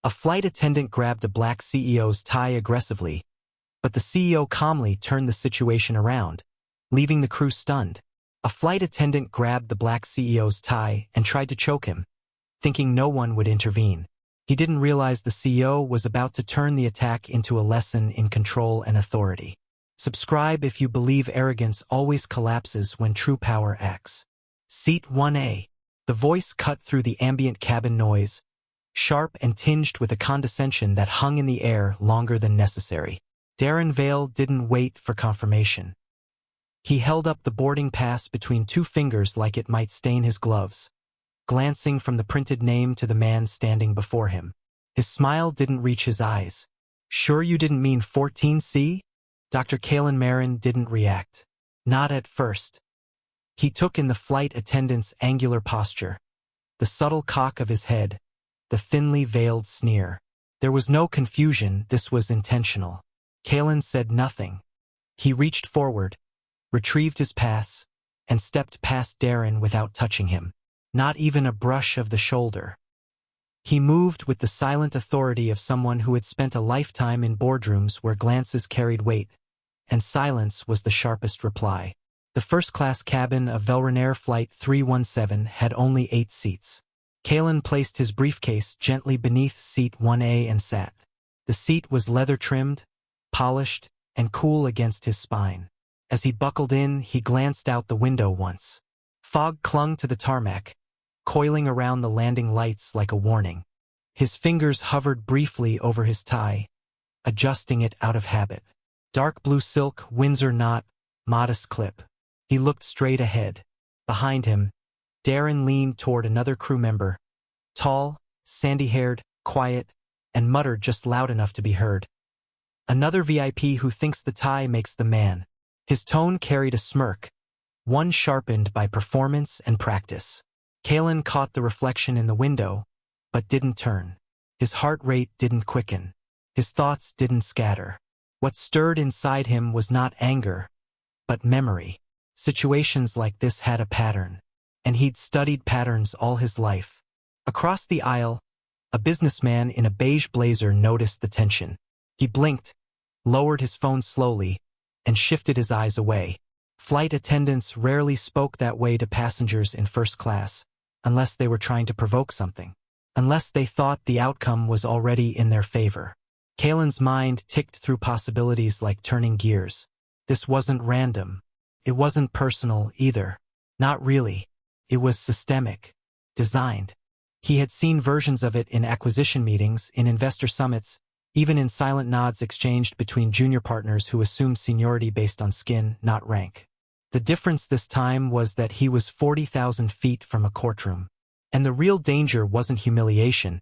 A flight attendant grabbed a black CEO's tie aggressively, but the CEO calmly turned the situation around, leaving the crew stunned. A flight attendant grabbed the black CEO's tie and tried to choke him, thinking no one would intervene. He didn't realize the CEO was about to turn the attack into a lesson in control and authority. Subscribe if you believe arrogance always collapses when true power acts. Seat 1A. The voice cut through the ambient cabin noise, sharp and tinged with a condescension that hung in the air longer than necessary. Darren Vale didn't wait for confirmation. He held up the boarding pass between two fingers like it might stain his gloves, glancing from the printed name to the man standing before him. His smile didn't reach his eyes. "Sure you didn't mean 14C?" Dr. Kalen Marin didn't react. Not at first. He took in the flight attendant's angular posture, the subtle cock of his head, the thinly veiled sneer. There was no confusion, this was intentional. Kalen said nothing. He reached forward, retrieved his pass, and stepped past Darren without touching him. Not even a brush of the shoulder. He moved with the silent authority of someone who had spent a lifetime in boardrooms where glances carried weight, and silence was the sharpest reply. The first-class cabin of Velrenair Flight 317 had only 8 seats. Kalen placed his briefcase gently beneath seat 1A and sat. The seat was leather-trimmed, polished, and cool against his spine. As he buckled in, he glanced out the window once. Fog clung to the tarmac, coiling around the landing lights like a warning. His fingers hovered briefly over his tie, adjusting it out of habit. Dark blue silk, Windsor knot, modest clip. He looked straight ahead. Behind him, Darren leaned toward another crew member, tall, sandy-haired, quiet, and muttered just loud enough to be heard. "Another VIP who thinks the tie makes the man." His tone carried a smirk, one sharpened by performance and practice. Kalen caught the reflection in the window, but didn't turn. His heart rate didn't quicken. His thoughts didn't scatter. What stirred inside him was not anger, but memory. Situations like this had a pattern, and he'd studied patterns all his life. Across the aisle, a businessman in a beige blazer noticed the tension. He blinked, lowered his phone slowly, and shifted his eyes away. Flight attendants rarely spoke that way to passengers in first class, unless they were trying to provoke something, unless they thought the outcome was already in their favor. Kalen's mind ticked through possibilities like turning gears. This wasn't random. It wasn't personal either. Not really. It was systemic, designed. He had seen versions of it in acquisition meetings, in investor summits, even in silent nods exchanged between junior partners who assumed seniority based on skin, not rank. The difference this time was that he was 40,000 feet from a courtroom. And the real danger wasn't humiliation.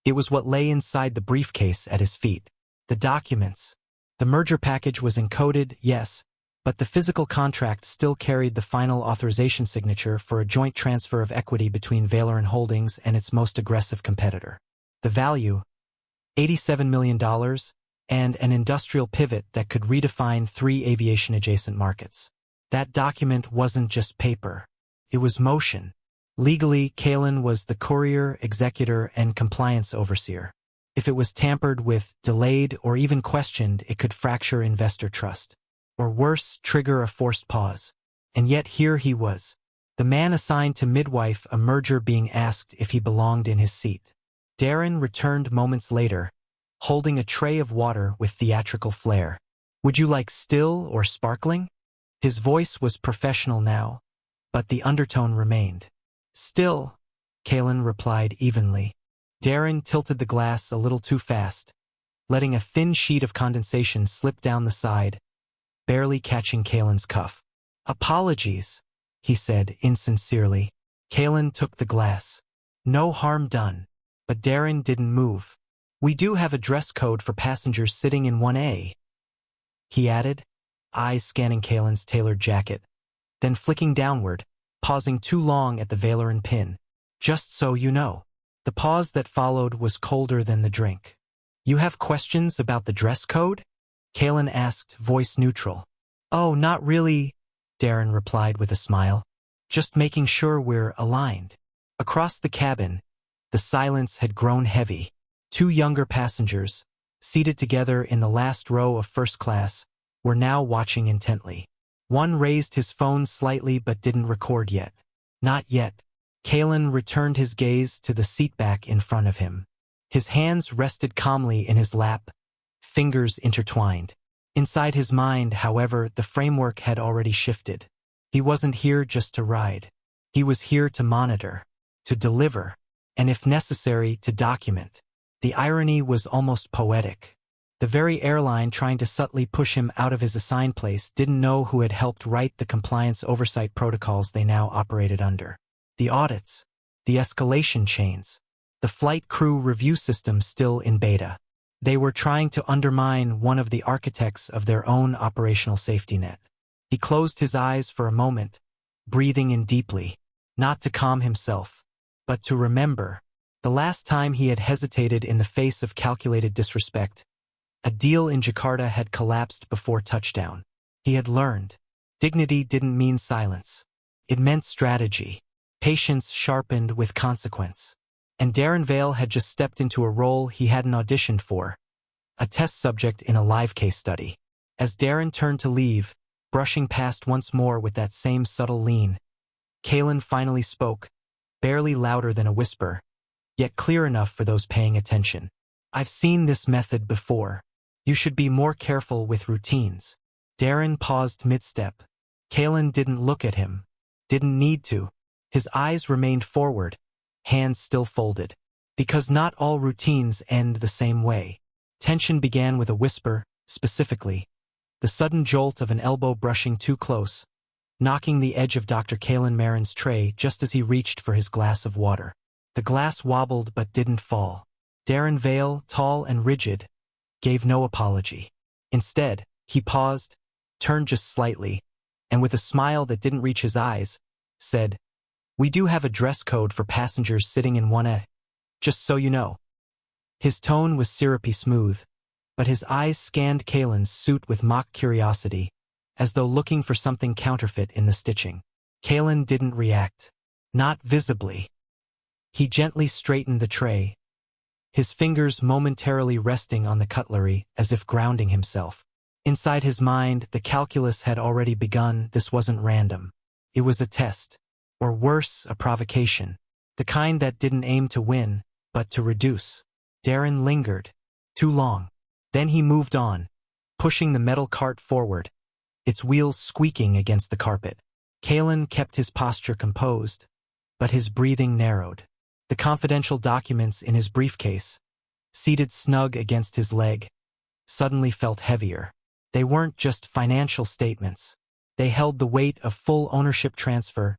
It was what lay inside the briefcase at his feet. The documents. The merger package was encoded, yes, but the physical contract still carried the final authorization signature for a joint transfer of equity between Valeran Holdings and its most aggressive competitor. The value, $87 million, and an industrial pivot that could redefine 3 aviation-adjacent markets. That document wasn't just paper. It was motion. Legally, Kalen was the courier, executor, and compliance overseer. If it was tampered with, delayed, or even questioned, it could fracture investor trust. Or worse, trigger a forced pause. And yet here he was, the man assigned to midwife a merger being asked if he belonged in his seat. Darren returned moments later, holding a tray of water with theatrical flair. "Would you like still or sparkling?" His voice was professional now, but the undertone remained. "Still," Kalen replied evenly. Darren tilted the glass a little too fast, letting a thin sheet of condensation slip down the side, barely catching Kalen's cuff. "Apologies," he said insincerely. Kalen took the glass. No harm done. But Darren didn't move. "We do have a dress code for passengers sitting in 1A," he added, eyes scanning Kalen's tailored jacket, then flicking downward, pausing too long at the Valeran pin. "Just so you know." The pause that followed was colder than the drink. "You have questions about the dress code?" Kalen asked, voice neutral. "Oh, not really," Darren replied with a smile. "Just making sure we're aligned." Across the cabin, the silence had grown heavy. Two younger passengers, seated together in the last row of first class, were now watching intently. One raised his phone slightly but didn't record yet. Not yet. Kalen returned his gaze to the seatback in front of him. His hands rested calmly in his lap, fingers intertwined. Inside his mind, however, the framework had already shifted. He wasn't here just to ride. He was here to monitor, to deliver, and if necessary, to document. The irony was almost poetic. The very airline trying to subtly push him out of his assigned place didn't know who had helped write the compliance oversight protocols they now operated under. The audits, the escalation chains, the flight crew review system still in beta. They were trying to undermine one of the architects of their own operational safety net. He closed his eyes for a moment, breathing in deeply, not to calm himself, but to remember. The last time he had hesitated in the face of calculated disrespect, a deal in Jakarta had collapsed before touchdown. He had learned. Dignity didn't mean silence. It meant strategy. Patience sharpened with consequence. And Darren Vale had just stepped into a role he hadn't auditioned for, a test subject in a live case study. As Darren turned to leave, brushing past once more with that same subtle lean, Kalen finally spoke, barely louder than a whisper, yet clear enough for those paying attention. I've seen this method before. You should be more careful with routines. Darren paused mid-step. Kalen didn't look at him. Didn't need to. His eyes remained forward, hands still folded. Because not all routines end the same way. Tension began with a whisper, specifically. The sudden jolt of an elbow brushing too close, knocking the edge of Dr. Kalen Marin's tray just as he reached for his glass of water. The glass wobbled but didn't fall. Darren Vale, tall and rigid, gave no apology. Instead, he paused, turned just slightly, and with a smile that didn't reach his eyes, said, "We do have a dress code for passengers sitting in 1A, just so you know." His tone was syrupy smooth, but his eyes scanned Kalen's suit with mock curiosity, as though looking for something counterfeit in the stitching. Kalen didn't react. Not visibly. He gently straightened the tray, his fingers momentarily resting on the cutlery as if grounding himself. Inside his mind, the calculus had already begun. This wasn't random. It was a test, or worse, a provocation. The kind that didn't aim to win, but to reduce. Darren lingered. Too long. Then he moved on, pushing the metal cart forward, its wheels squeaking against the carpet. Kalen kept his posture composed, but his breathing narrowed. The confidential documents in his briefcase, seated snug against his leg, suddenly felt heavier. They weren't just financial statements. They held the weight of full ownership transfer,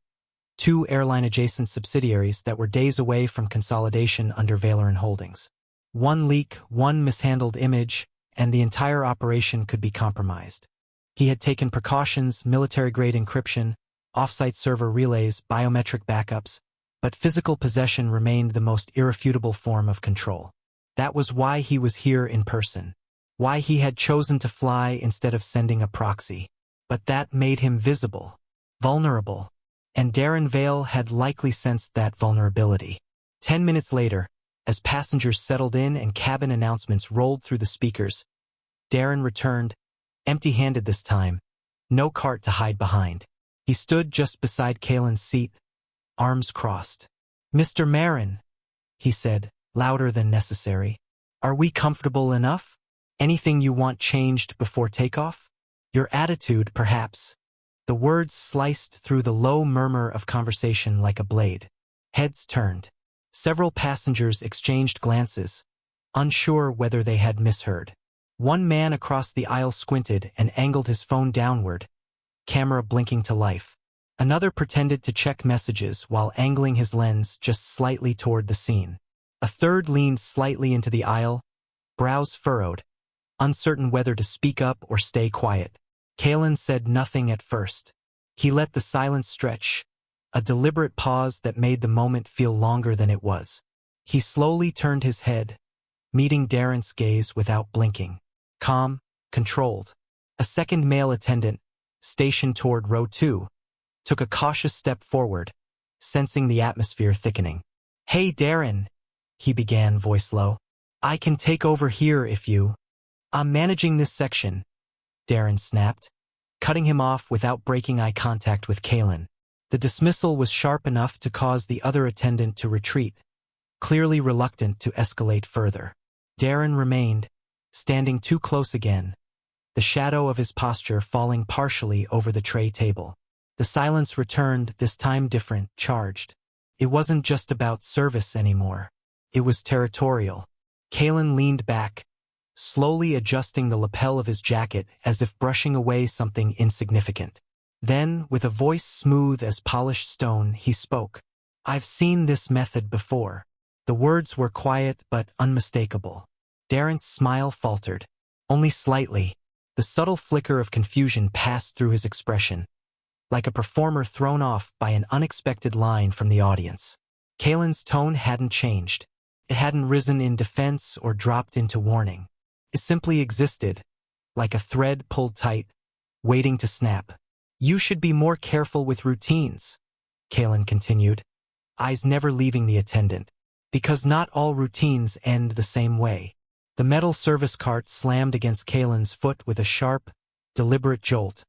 2 airline-adjacent subsidiaries that were days away from consolidation under Valeron Holdings. One leak, one mishandled image, and the entire operation could be compromised. He had taken precautions, military-grade encryption, off-site server relays, biometric backups, but physical possession remained the most irrefutable form of control. That was why he was here in person. Why he had chosen to fly instead of sending a proxy. But that made him visible, vulnerable, and Darren Vale had likely sensed that vulnerability. 10 minutes later, as passengers settled in and cabin announcements rolled through the speakers, Darren returned, empty-handed this time, no cart to hide behind. He stood just beside Kalen's seat, arms crossed. "Mr. Marin," he said, louder than necessary, "are we comfortable enough? Anything you want changed before takeoff? Your attitude, perhaps." The words sliced through the low murmur of conversation like a blade. Heads turned. Several passengers exchanged glances, unsure whether they had misheard. One man across the aisle squinted and angled his phone downward, camera blinking to life. Another pretended to check messages while angling his lens just slightly toward the scene. A third leaned slightly into the aisle, brows furrowed, uncertain whether to speak up or stay quiet. Kalen said nothing at first. He let the silence stretch, a deliberate pause that made the moment feel longer than it was. He slowly turned his head, meeting Darren's gaze without blinking. Calm, controlled. A second male attendant, stationed toward row 2, took a cautious step forward, sensing the atmosphere thickening. "Hey, Darren," he began, voice low. I can take over here if you... I'm managing this section, Darren snapped, cutting him off without breaking eye contact with Kalen. The dismissal was sharp enough to cause the other attendant to retreat, clearly reluctant to escalate further. Darren remained, standing too close again, the shadow of his posture falling partially over the tray table. The silence returned, this time different, charged. It wasn't just about service anymore. It was territorial. Kalen leaned back, slowly adjusting the lapel of his jacket as if brushing away something insignificant. Then, with a voice smooth as polished stone, he spoke. I've seen this method before. The words were quiet but unmistakable. Darren's smile faltered, only slightly. The subtle flicker of confusion passed through his expression, like a performer thrown off by an unexpected line from the audience. Kalen's tone hadn't changed. It hadn't risen in defense or dropped into warning. It simply existed, like a thread pulled tight, waiting to snap. You should be more careful with routines, Kalen continued, eyes never leaving the attendant, because not all routines end the same way. The metal service cart slammed against Kalen's foot with a sharp, deliberate jolt,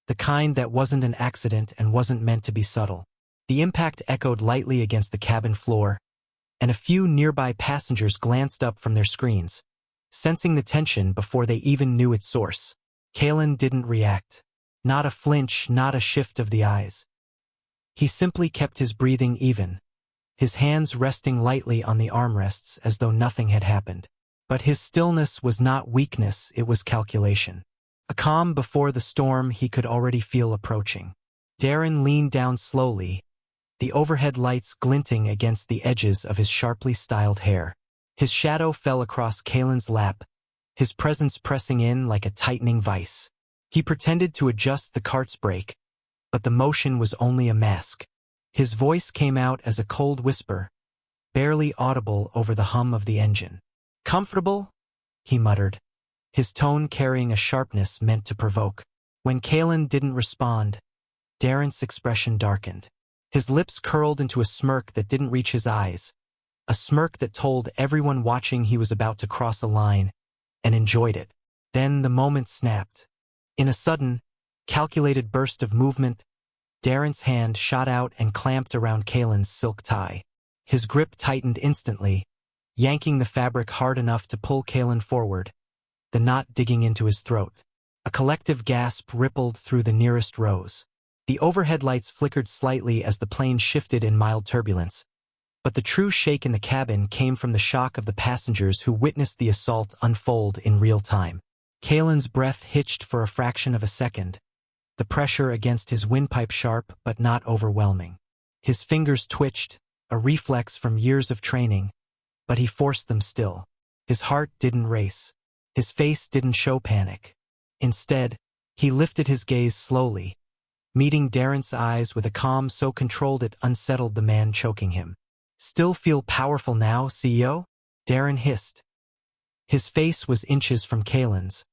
the kind that wasn't an accident and wasn't meant to be subtle. The impact echoed lightly against the cabin floor, and a few nearby passengers glanced up from their screens, sensing the tension before they even knew its source. Kalen didn't react. Not a flinch, not a shift of the eyes. He simply kept his breathing even, his hands resting lightly on the armrests as though nothing had happened. But his stillness was not weakness, it was calculation. A calm before the storm he could already feel approaching. Darren leaned down slowly, the overhead lights glinting against the edges of his sharply styled hair. His shadow fell across Kalen's lap, his presence pressing in like a tightening vice. He pretended to adjust the cart's brake, but the motion was only a mask. His voice came out as a cold whisper, barely audible over the hum of the engine. Comfortable? He muttered, his tone carrying a sharpness meant to provoke. When Kalen didn't respond, Darren's expression darkened. His lips curled into a smirk that didn't reach his eyes, a smirk that told everyone watching he was about to cross a line, and enjoyed it. Then the moment snapped. In a sudden, calculated burst of movement, Darren's hand shot out and clamped around Kalen's silk tie. His grip tightened instantly, yanking the fabric hard enough to pull Kalen forward, the knot digging into his throat. A collective gasp rippled through the nearest rows. The overhead lights flickered slightly as the plane shifted in mild turbulence, but the true shake in the cabin came from the shock of the passengers who witnessed the assault unfold in real time. Kalen's breath hitched for a fraction of a second, the pressure against his windpipe sharp but not overwhelming. His fingers twitched, a reflex from years of training, but he forced them still. His heart didn't race. His face didn't show panic. Instead, he lifted his gaze slowly, meeting Darren's eyes with a calm so controlled it unsettled the man choking him. Still feel powerful now, CEO? Darren hissed. His face was inches from Kalen's,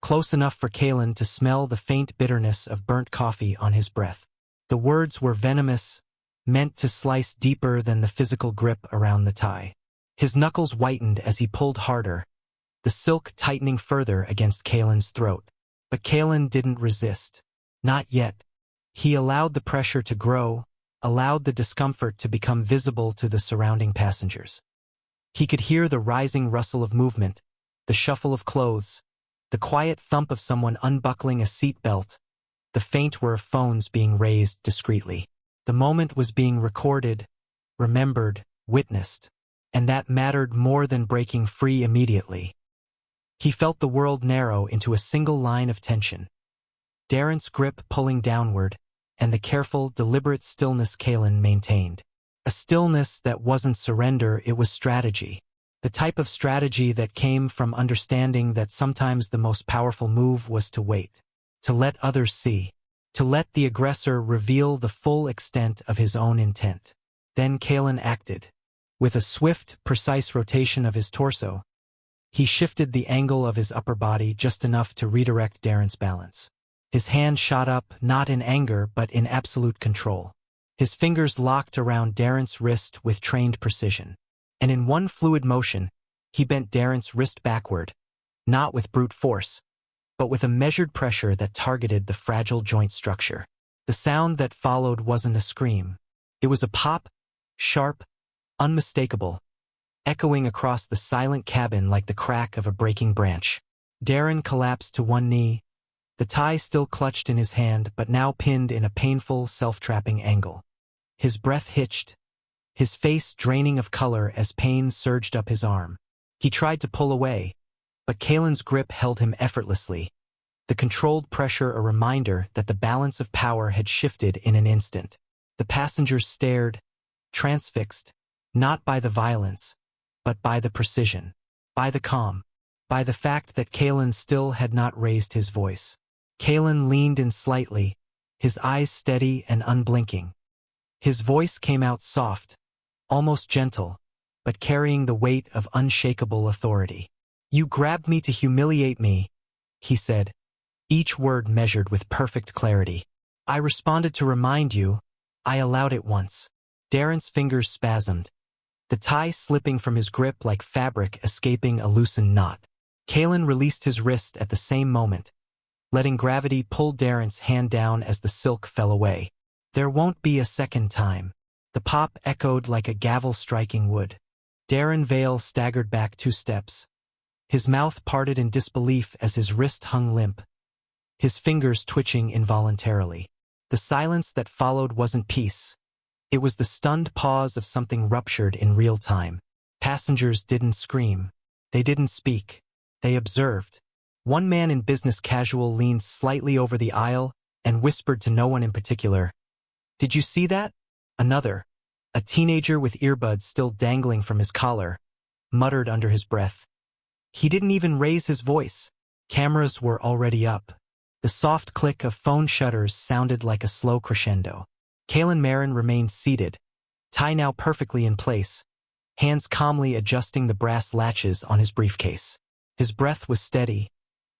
close enough for Kalen to smell the faint bitterness of burnt coffee on his breath. The words were venomous, meant to slice deeper than the physical grip around the tie. His knuckles whitened as he pulled harder, the silk tightening further against Kalen's throat. But Kalen didn't resist. Not yet. He allowed the pressure to grow, allowed the discomfort to become visible to the surrounding passengers. He could hear the rising rustle of movement, the shuffle of clothes, the quiet thump of someone unbuckling a seatbelt, the faint whir of phones being raised discreetly. The moment was being recorded, remembered, witnessed, and that mattered more than breaking free immediately. He felt the world narrow into a single line of tension. Darren's grip pulling downward, and the careful, deliberate stillness Kalen maintained. A stillness that wasn't surrender, it was strategy. The type of strategy that came from understanding that sometimes the most powerful move was to wait, to let others see, to let the aggressor reveal the full extent of his own intent. Then Kalen acted. With a swift, precise rotation of his torso, he shifted the angle of his upper body just enough to redirect Darren's balance. His hand shot up, not in anger but in absolute control. His fingers locked around Darren's wrist with trained precision. And in one fluid motion, He bent Darren's wrist backward, not with brute force, but with a measured pressure that targeted the fragile joint structure. The sound that followed wasn't a scream. It was a pop, sharp, unmistakable, echoing across the silent cabin like the crack of a breaking branch. Darren collapsed to one knee, the tie still clutched in his hand but now pinned in a painful, self-trapping angle. His breath hitched, his face draining of color as pain surged up his arm. He tried to pull away, but Kalen's grip held him effortlessly, the controlled pressure a reminder that the balance of power had shifted in an instant. The passengers stared, transfixed, not by the violence, but by the precision, by the calm, by the fact that Kalen still had not raised his voice. Kalen leaned in slightly, his eyes steady and unblinking. His voice came out soft, almost gentle, but carrying the weight of unshakable authority. "You grabbed me to humiliate me," he said, each word measured with perfect clarity. "I responded to remind you. I allowed it once." Darren's fingers spasmed, the tie slipping from his grip like fabric escaping a loosened knot. Kalen released his wrist at the same moment, letting gravity pull Darren's hand down as the silk fell away. "There won't be a second time." The pop echoed like a gavel striking wood. Darren Vale staggered back 2 steps. His mouth parted in disbelief as his wrist hung limp, his fingers twitching involuntarily. The silence that followed wasn't peace. It was the stunned pause of something ruptured in real time. Passengers didn't scream. They didn't speak. They observed. One man in business casual leaned slightly over the aisle and whispered to no one in particular, "Did you see that?" Another, a teenager with earbuds still dangling from his collar, muttered under his breath. He didn't even raise his voice. Cameras were already up. The soft click of phone shutters sounded like a slow crescendo. Kalen Marin remained seated, tie now perfectly in place, hands calmly adjusting the brass latches on his briefcase. His breath was steady,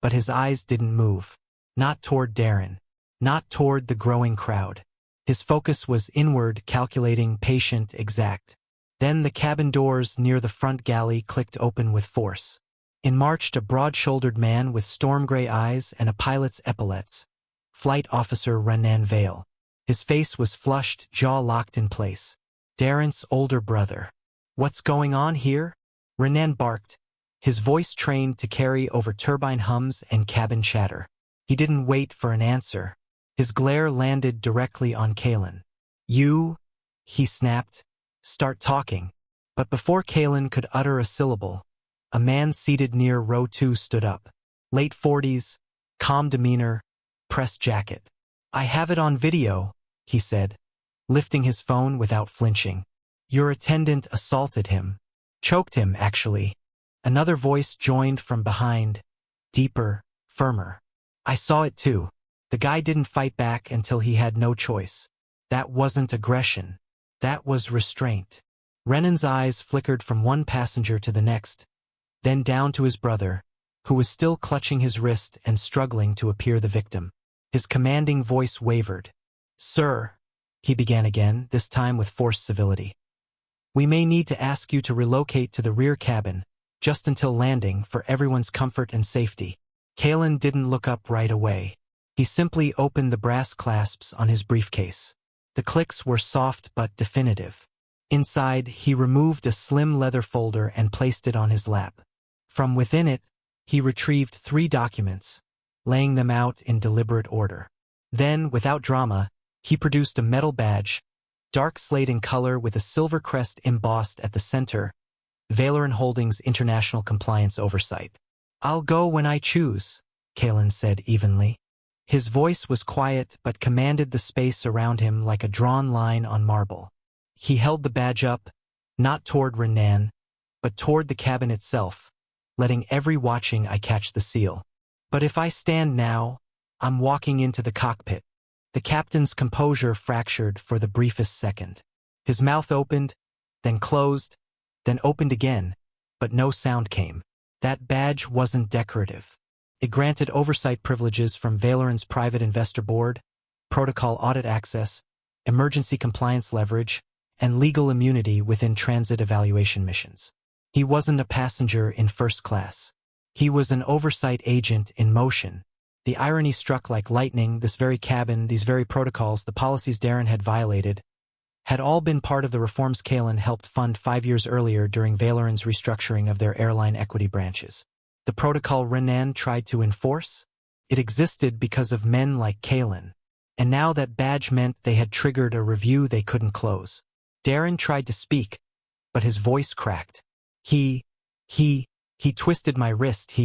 but his eyes didn't move. Not toward Darren, not toward the growing crowd. His focus was inward, calculating, patient, exact. Then the cabin doors near the front galley clicked open with force. In marched a broad-shouldered man with storm-gray eyes and a pilot's epaulets, Flight Officer Renan Vale. His face was flushed, jaw locked in place. Darren's older brother. "What's going on here?" Renan barked, his voice trained to carry over turbine hums and cabin chatter. He didn't wait for an answer. His glare landed directly on Kalen. "You," he snapped, "start talking." But before Kalen could utter a syllable, a man seated near row 2 stood up. Late 40s, calm demeanor, pressed jacket. "I have it on video," he said, lifting his phone without flinching. "Your attendant assaulted him. Choked him, actually." Another voice joined from behind, deeper, firmer. "I saw it too. The guy didn't fight back until he had no choice. That wasn't aggression. That was restraint." Renan's eyes flickered from one passenger to the next, then down to his brother, who was still clutching his wrist and struggling to appear the victim. His commanding voice wavered. "Sir," he began again, this time with forced civility. "We may need to ask you to relocate to the rear cabin, just until landing, for everyone's comfort and safety." Kalen didn't look up right away. He simply opened the brass clasps on his briefcase. The clicks were soft but definitive. Inside, he removed a slim leather folder and placed it on his lap. From within it, he retrieved 3 documents, laying them out in deliberate order. Then, without drama, he produced a metal badge, dark slate in color with a silver crest embossed at the center, Valoran Holdings International Compliance Oversight. "I'll go when I choose," Kalen said evenly. His voice was quiet but commanded the space around him like a drawn line on marble. He held the badge up, not toward Renan, but toward the cabin itself, letting every watching eye catch the seal. "But if I stand now, I'm walking into the cockpit." The captain's composure fractured for the briefest second. His mouth opened, then closed, then opened again, but no sound came. That badge wasn't decorative. It granted oversight privileges from Valoran's private investor board, protocol audit access, emergency compliance leverage, and legal immunity within transit evaluation missions. He wasn't a passenger in first class. He was an oversight agent in motion. The irony struck like lightning. This very cabin, these very protocols, the policies Darren had violated, had all been part of the reforms Kalin helped fund 5 years earlier during Valoran's restructuring of their airline equity branches. The protocol Renan tried to enforce? It existed because of men like Kalin. And now that badge meant they had triggered a review they couldn't close. Darren tried to speak, but his voice cracked. He twisted my wrist,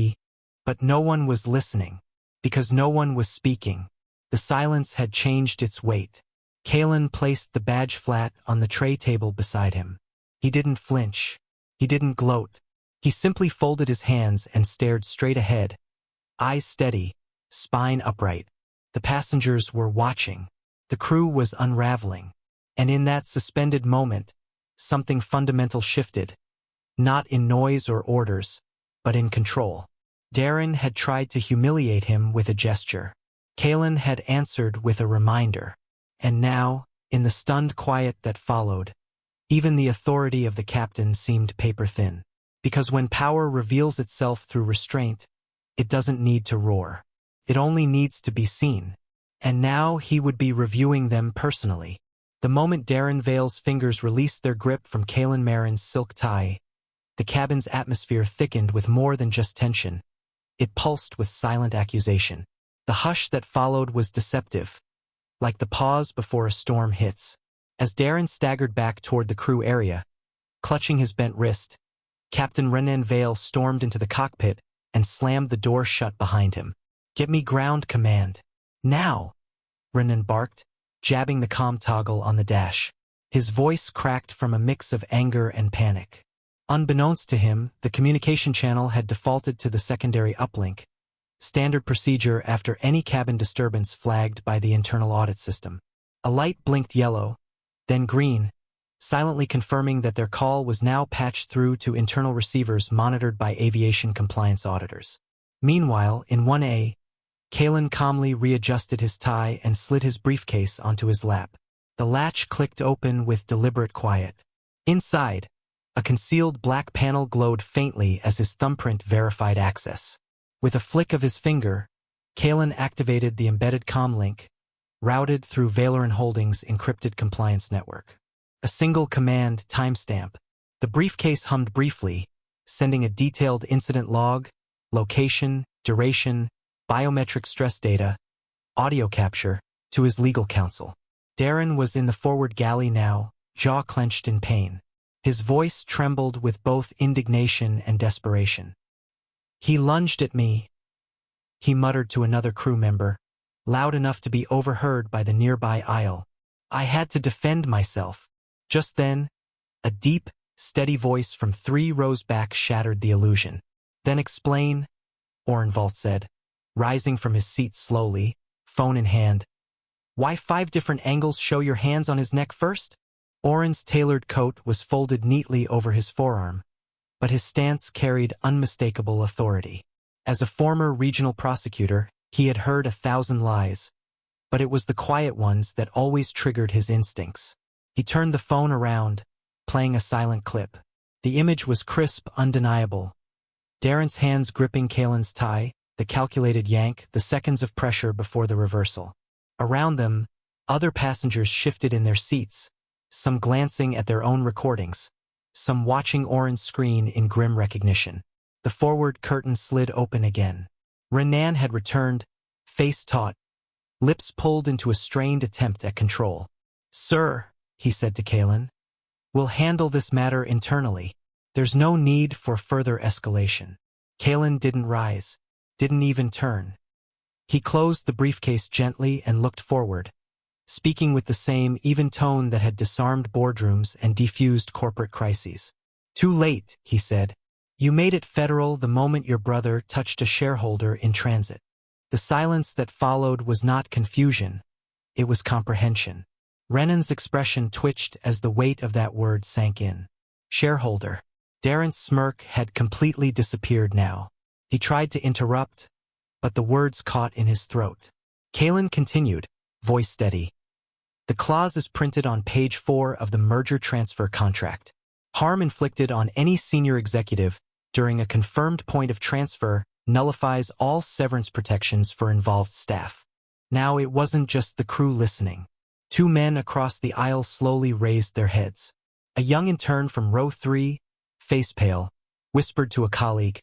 but no one was listening. Because no one was speaking. The silence had changed its weight. Kalin placed the badge flat on the tray table beside him. He didn't flinch. He didn't gloat. He simply folded his hands and stared straight ahead. Eyes steady, spine upright. The passengers were watching. The crew was unraveling. And in that suspended moment, something fundamental shifted. Not in noise or orders, but in control. Darren had tried to humiliate him with a gesture. Kalin had answered with a reminder. And now, in the stunned quiet that followed, even the authority of the captain seemed paper-thin. Because when power reveals itself through restraint, it doesn't need to roar. It only needs to be seen. And now he would be reviewing them personally. The moment Darren Vale's fingers released their grip from Kalin Marin's silk tie, the cabin's atmosphere thickened with more than just tension. It pulsed with silent accusation. The hush that followed was deceptive, like the pause before a storm hits. As Darren staggered back toward the crew area, clutching his bent wrist, Captain Renan Vale stormed into the cockpit and slammed the door shut behind him. "Get me ground command. Now!" Renan barked, jabbing the comm toggle on the dash. His voice cracked from a mix of anger and panic. Unbeknownst to him, the communication channel had defaulted to the secondary uplink, standard procedure after any cabin disturbance flagged by the internal audit system. A light blinked yellow, then green, silently confirming that their call was now patched through to internal receivers monitored by aviation compliance auditors. Meanwhile, in 1A, Kalin calmly readjusted his tie and slid his briefcase onto his lap. The latch clicked open with deliberate quiet. Inside, a concealed black panel glowed faintly as his thumbprint verified access. With a flick of his finger, Kalin activated the embedded comm link, routed through Valoran Holdings' encrypted compliance network. A single command timestamp. The briefcase hummed briefly, sending a detailed incident log, location, duration, biometric stress data, audio capture, to his legal counsel. Darren was in the forward galley now, jaw clenched in pain. His voice trembled with both indignation and desperation. "He lunged at me," he muttered to another crew member, loud enough to be overheard by the nearby aisle. "I had to defend myself." Just then, a deep, steady voice from 3 rows back shattered the illusion. "Then explain," Orenvalt said, rising from his seat slowly, phone in hand. "Why 5 different angles show your hands on his neck first?" Oren's tailored coat was folded neatly over his forearm, but his stance carried unmistakable authority. As a former regional prosecutor, he had heard 1,000 lies, but it was the quiet ones that always triggered his instincts. He turned the phone around, playing a silent clip. The image was crisp, undeniable. Darren's hands gripping Kalin's tie, the calculated yank, the seconds of pressure before the reversal. Around them, other passengers shifted in their seats, some glancing at their own recordings, some watching Oren's screen in grim recognition. The forward curtain slid open again. Renan had returned, face taut, lips pulled into a strained attempt at control. "Sir," he said to Kalin, "we'll handle this matter internally. There's no need for further escalation." Kalin didn't rise, didn't even turn. He closed the briefcase gently and looked forward, speaking with the same even tone that had disarmed boardrooms and defused corporate crises. "Too late," he said. "You made it federal the moment your brother touched a shareholder in transit." The silence that followed was not confusion. It was comprehension. Renan's expression twitched as the weight of that word sank in. Shareholder. Darren's smirk had completely disappeared now. He tried to interrupt, but the words caught in his throat. Kalin continued, voice steady. "The clause is printed on page 4 of the merger transfer contract. Harm inflicted on any senior executive during a confirmed point of transfer nullifies all severance protections for involved staff. Now it wasn't just the crew listening. Two men across the aisle slowly raised their heads. A young intern from row 3, face pale, whispered to a colleague,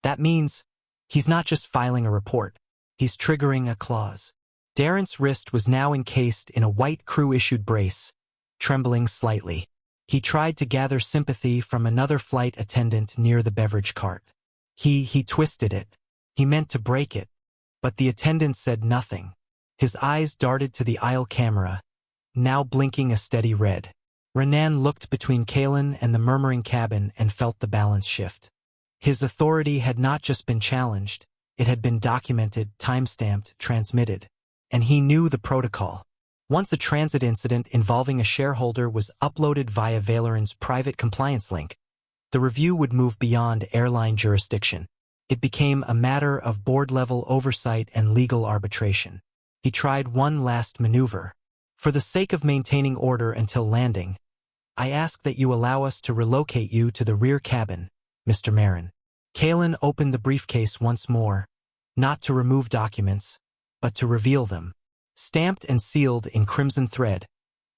"That means he's not just filing a report, he's triggering a clause." Darren's wrist was now encased in a white crew-issued brace, trembling slightly. He tried to gather sympathy from another flight attendant near the beverage cart. He twisted it. He meant to break it, but the attendant said nothing. His eyes darted to the aisle camera, now blinking a steady red. Renan looked between Kalen and the murmuring cabin and felt the balance shift. His authority had not just been challenged, it had been documented, time-stamped, transmitted. And he knew the protocol. Once a transit incident involving a shareholder was uploaded via Valoran's private compliance link, the review would move beyond airline jurisdiction. It became a matter of board-level oversight and legal arbitration. He tried one last maneuver. "For the sake of maintaining order until landing, I ask that you allow us to relocate you to the rear cabin, Mr. Marin." Kalen opened the briefcase once more, not to remove documents, but to reveal them. Stamped and sealed in crimson thread,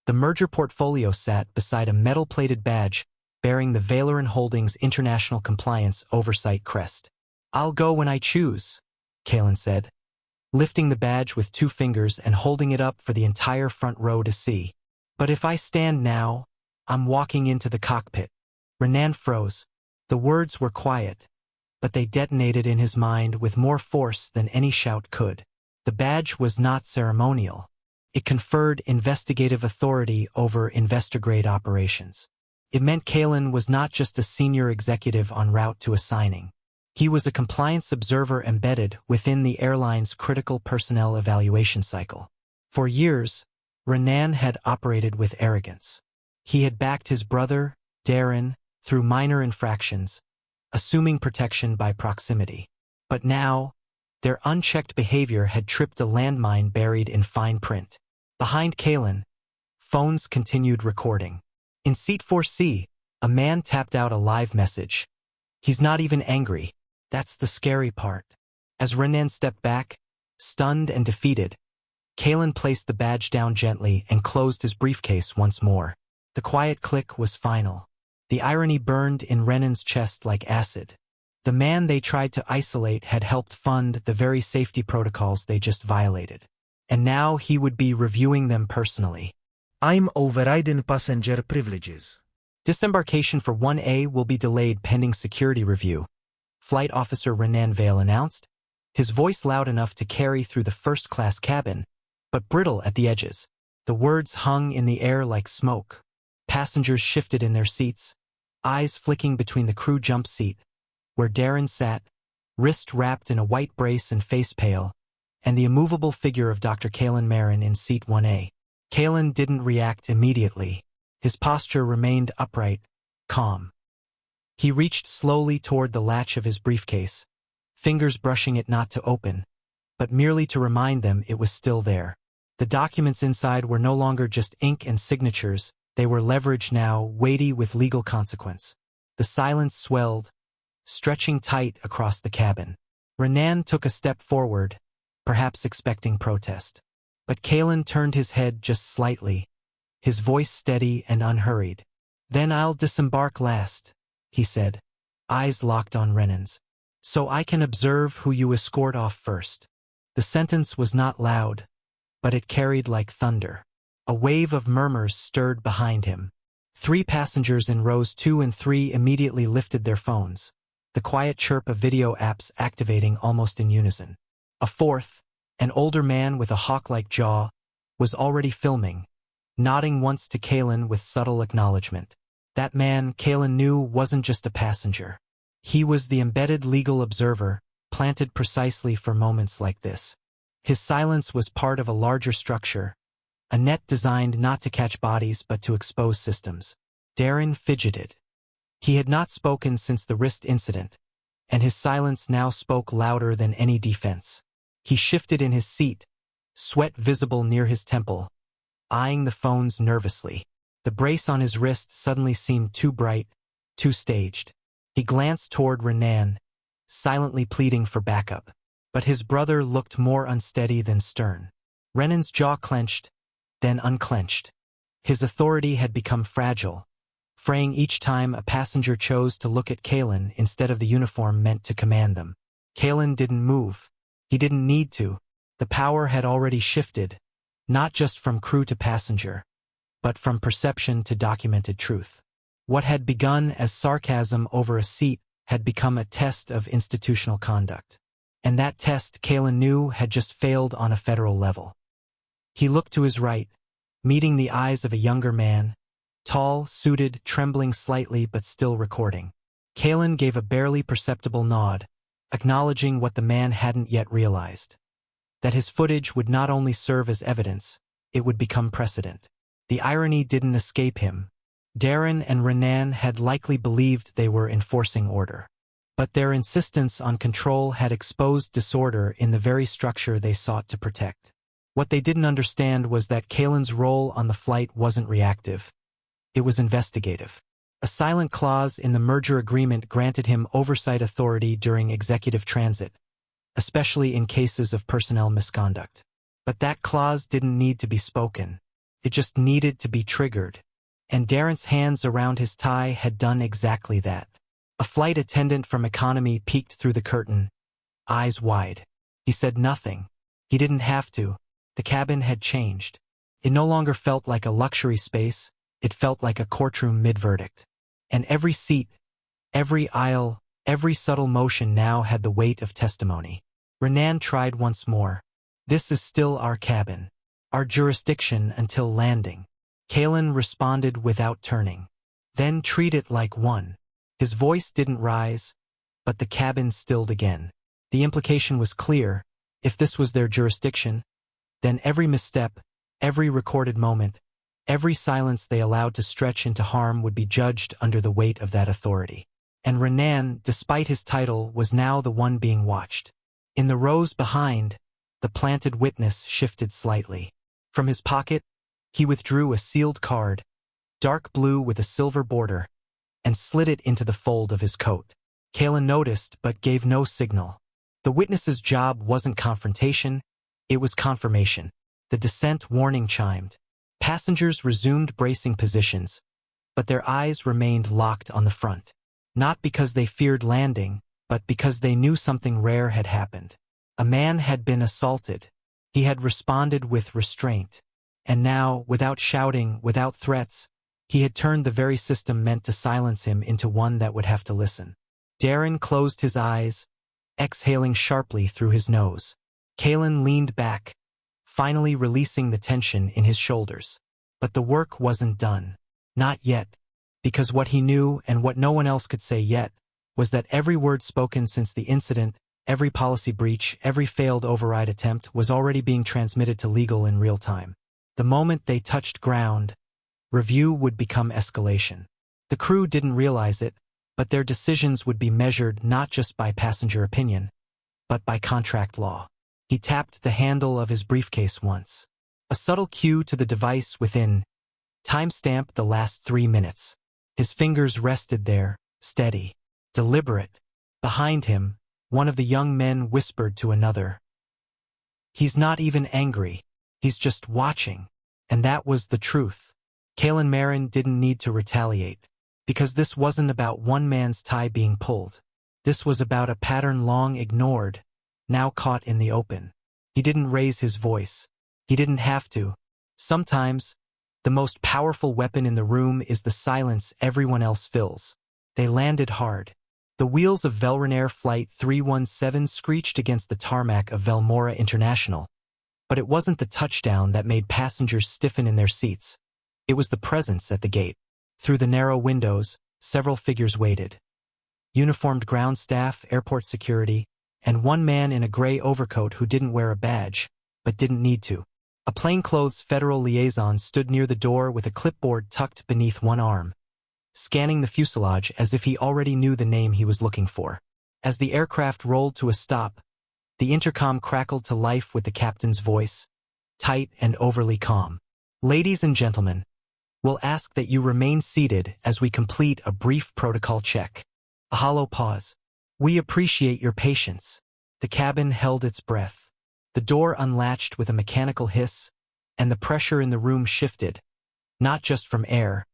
the merger portfolio sat beside a metal-plated badge bearing the Valoran Holdings International Compliance Oversight crest. "I'll go when I choose," Kalen said, lifting the badge with 2 fingers and holding it up for the entire front row to see. "But if I stand now, I'm walking into the cockpit." Renan froze. The words were quiet, but they detonated in his mind with more force than any shout could. The badge was not ceremonial. It conferred investigative authority over investor-grade operations. It meant Kalen was not just a senior executive en route to a signing. He was a compliance observer embedded within the airline's critical personnel evaluation cycle. For years, Renan had operated with arrogance. He had backed his brother, Darren, through minor infractions, assuming protection by proximity. But now, their unchecked behavior had tripped a landmine buried in fine print. Behind Kalen, phones continued recording. In seat 4C, a man tapped out a live message. "He's not even angry. That's the scary part." As Renan stepped back, stunned and defeated, Kalen placed the badge down gently and closed his briefcase once more. The quiet click was final. The irony burned in Renan's chest like acid. The man they tried to isolate had helped fund the very safety protocols they just violated. And now he would be reviewing them personally. "I'm overriding passenger privileges." "Disembarkation for 1A will be delayed pending security review," Flight Officer Renan Vale announced, his voice loud enough to carry through the first-class cabin, but brittle at the edges. The words hung in the air like smoke. Passengers shifted in their seats, eyes flicking between the crew jump seat, where Darren sat, wrist wrapped in a white brace and face pale, and the immovable figure of Dr. Kalen Marin in seat 1A. Kalen didn't react immediately. His posture remained upright, calm. He reached slowly toward the latch of his briefcase, fingers brushing it not to open, but merely to remind them it was still there. The documents inside were no longer just ink and signatures, they were leverage now, weighty with legal consequence. The silence swelled, stretching tight across the cabin. Renan took a step forward, perhaps expecting protest. But Kalen turned his head just slightly, his voice steady and unhurried. "Then I'll disembark last," he said, eyes locked on Renan's, "so I can observe who you escort off first." The sentence was not loud, but it carried like thunder. A wave of murmurs stirred behind him. 3 passengers in rows 2 and 3 immediately lifted their phones, the quiet chirp of video apps activating almost in unison. A 4th, an older man with a hawk-like jaw, was already filming, nodding once to Kalen with subtle acknowledgement. That man, Kalen knew, wasn't just a passenger. He was the embedded legal observer, planted precisely for moments like this. His silence was part of a larger structure, a net designed not to catch bodies but to expose systems. Darren fidgeted. He had not spoken since the wrist incident, and his silence now spoke louder than any defense. He shifted in his seat, sweat visible near his temple, eyeing the phones nervously. The brace on his wrist suddenly seemed too bright, too staged. He glanced toward Renan, silently pleading for backup. But his brother looked more unsteady than stern. Renan's jaw clenched, then unclenched. His authority had become fragile, fraying each time a passenger chose to look at Kalen instead of the uniform meant to command them. Kalen didn't move. He didn't need to. The power had already shifted, not just from crew to passenger, but from perception to documented truth. What had begun as sarcasm over a seat had become a test of institutional conduct. And that test, Kalen knew, had just failed on a federal level. He looked to his right, meeting the eyes of a younger man, tall, suited, trembling slightly but still recording. Kalen gave a barely perceptible nod, acknowledging what the man hadn't yet realized. That his footage would not only serve as evidence, it would become precedent. The irony didn't escape him. Darren and Renan had likely believed they were enforcing order. But their insistence on control had exposed disorder in the very structure they sought to protect. What they didn't understand was that Kalen's role on the flight wasn't reactive. It was investigative. A silent clause in the merger agreement granted him oversight authority during executive transit, especially in cases of personnel misconduct. But that clause didn't need to be spoken. It just needed to be triggered. And Darren's hands around his tie had done exactly that. A flight attendant from economy peeked through the curtain, eyes wide. He said nothing. He didn't have to. The cabin had changed. It no longer felt like a luxury space. It felt like a courtroom mid-verdict. And every seat, every aisle, every subtle motion now had the weight of testimony. Renan tried once more. This is still our cabin. Our jurisdiction until landing. Kalen responded without turning. Then treat it like one. His voice didn't rise, but the cabin stilled again. The implication was clear. If this was their jurisdiction, then every misstep, every recorded moment, every silence they allowed to stretch into harm would be judged under the weight of that authority. And Renan, despite his title, was now the one being watched. In the rows behind, the planted witness shifted slightly. From his pocket, he withdrew a sealed card, dark blue with a silver border, and slid it into the fold of his coat. Kalen noticed but gave no signal. The witness's job wasn't confrontation, it was confirmation. The descent warning chimed. Passengers resumed bracing positions, but their eyes remained locked on the front. Not because they feared landing, but because they knew something rare had happened. A man had been assaulted. He had responded with restraint. And now, without shouting, without threats, he had turned the very system meant to silence him into one that would have to listen. Darren closed his eyes, exhaling sharply through his nose. Kalen leaned back, finally releasing the tension in his shoulders. But the work wasn't done. Not yet, because what he knew and what no one else could say yet was that every word spoken since the incident, every policy breach, every failed override attempt was already being transmitted to legal in real time. The moment they touched ground, review would become escalation. The crew didn't realize it, but their decisions would be measured not just by passenger opinion, but by contract law. He tapped the handle of his briefcase once. A subtle cue to the device within. Timestamped the last 3 minutes. His fingers rested there, steady, deliberate. Behind him, one of the young men whispered to another. He's not even angry. He's just watching. And that was the truth. Kalen Marin didn't need to retaliate, because this wasn't about one man's tie being pulled. This was about a pattern long ignored, now caught in the open. He didn't raise his voice. He didn't have to. Sometimes, the most powerful weapon in the room is the silence everyone else fills. They landed hard. The wheels of Velrenair Flight 317 screeched against the tarmac of Velmora International. But it wasn't the touchdown that made passengers stiffen in their seats. It was the presence at the gate. Through the narrow windows, several figures waited. Uniformed ground staff, airport security, and one man in a gray overcoat who didn't wear a badge, but didn't need to. A plainclothes federal liaison stood near the door with a clipboard tucked beneath one arm, scanning the fuselage as if he already knew the name he was looking for. As the aircraft rolled to a stop, the intercom crackled to life with the captain's voice, tight and overly calm. Ladies and gentlemen, We'll ask that you remain seated as we complete a brief protocol check. A hollow pause. We appreciate your patience. The cabin held its breath. The door unlatched with a mechanical hiss, and the pressure in the room shifted, not just from air,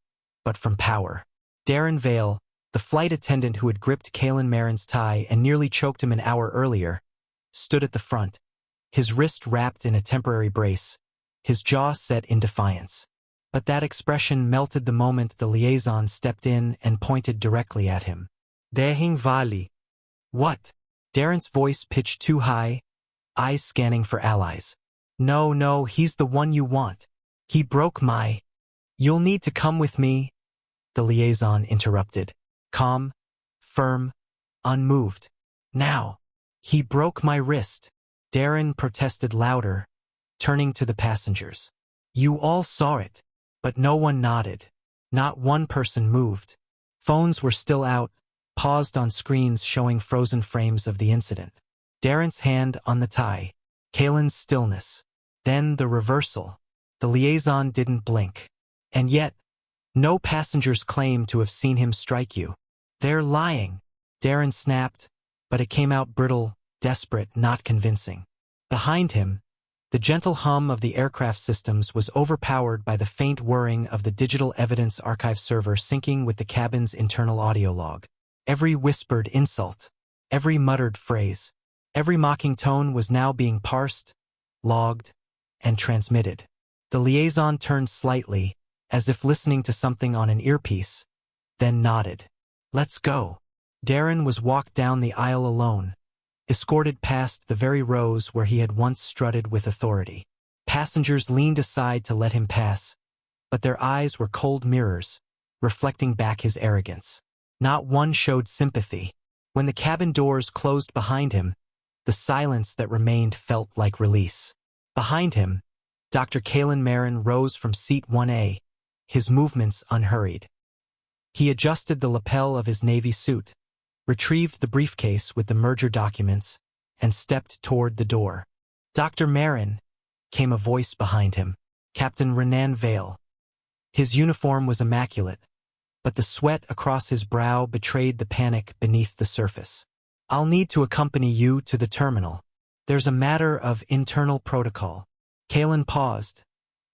but from power. Darren Vale, the flight attendant who had gripped Kalen Marin's tie and nearly choked him an hour earlier, stood at the front, his wrist wrapped in a temporary brace, his jaw set in defiance. But that expression melted the moment the liaison stepped in and pointed directly at him. Dehing Vali. What? Darren's voice pitched too high, eyes scanning for allies. No, he's the one you want. He broke my... You'll need to come with me, the liaison interrupted. Calm, firm, unmoved. Now. He broke my wrist. Darren protested louder, turning to the passengers. You all saw it, but no one nodded. Not one person moved. Phones were still out, paused on screens showing frozen frames of the incident. Darren's hand on the tie. Kalen's stillness. Then the reversal. The liaison didn't blink. And yet, no passengers claim to have seen him strike you. They're lying. Darren snapped, but it came out brittle, desperate, not convincing. Behind him, the gentle hum of the aircraft systems was overpowered by the faint whirring of the digital evidence archive server syncing with the cabin's internal audio log. Every whispered insult, every muttered phrase, every mocking tone was now being parsed, logged, and transmitted. The liaison turned slightly, as if listening to something on an earpiece, then nodded. Let's go. Darren was walked down the aisle alone, escorted past the very rows where he had once strutted with authority. Passengers leaned aside to let him pass, but their eyes were cold mirrors, reflecting back his arrogance. Not one showed sympathy. When the cabin doors closed behind him, the silence that remained felt like release. Behind him, Dr. Kalen Marin rose from seat 1A, his movements unhurried. He adjusted the lapel of his navy suit, retrieved the briefcase with the merger documents, and stepped toward the door. Dr. Marin, came a voice behind him. Captain Renan Vale. His uniform was immaculate, but the sweat across his brow betrayed the panic beneath the surface. I'll need to accompany you to the terminal. There's a matter of internal protocol. Kalen paused,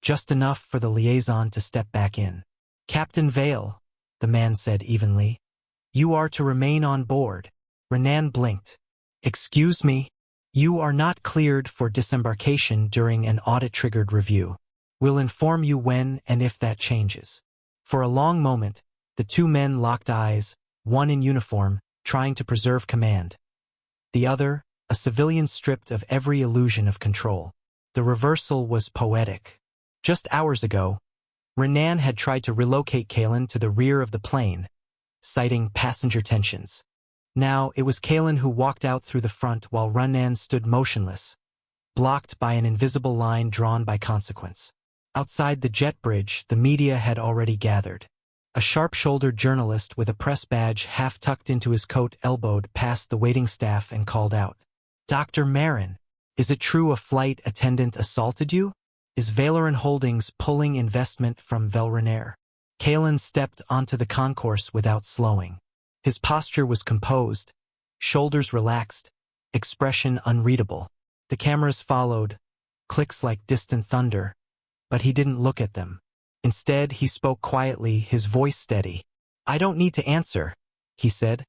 just enough for the liaison to step back in. Captain Vale, the man said evenly. You are to remain on board. Renan blinked. Excuse me? You are not cleared for disembarkation during an audit-triggered review. We'll inform you when and if that changes. For a long moment, the two men locked eyes, one in uniform, trying to preserve command. The other, a civilian stripped of every illusion of control. The reversal was poetic. Just hours ago, Renan had tried to relocate Kalen to the rear of the plane, citing passenger tensions. Now it was Kalen who walked out through the front while Renan stood motionless, blocked by an invisible line drawn by consequence. Outside the jet bridge, the media had already gathered. A sharp-shouldered journalist with a press badge half tucked into his coat elbowed past the waiting staff and called out, Dr. Marin, is it true a flight attendant assaulted you? Is Valeran Holdings pulling investment from Velrenair? Kalen stepped onto the concourse without slowing. His posture was composed, shoulders relaxed, expression unreadable. The cameras followed, clicks like distant thunder, but he didn't look at them. Instead, he spoke quietly, his voice steady. I don't need to answer, he said,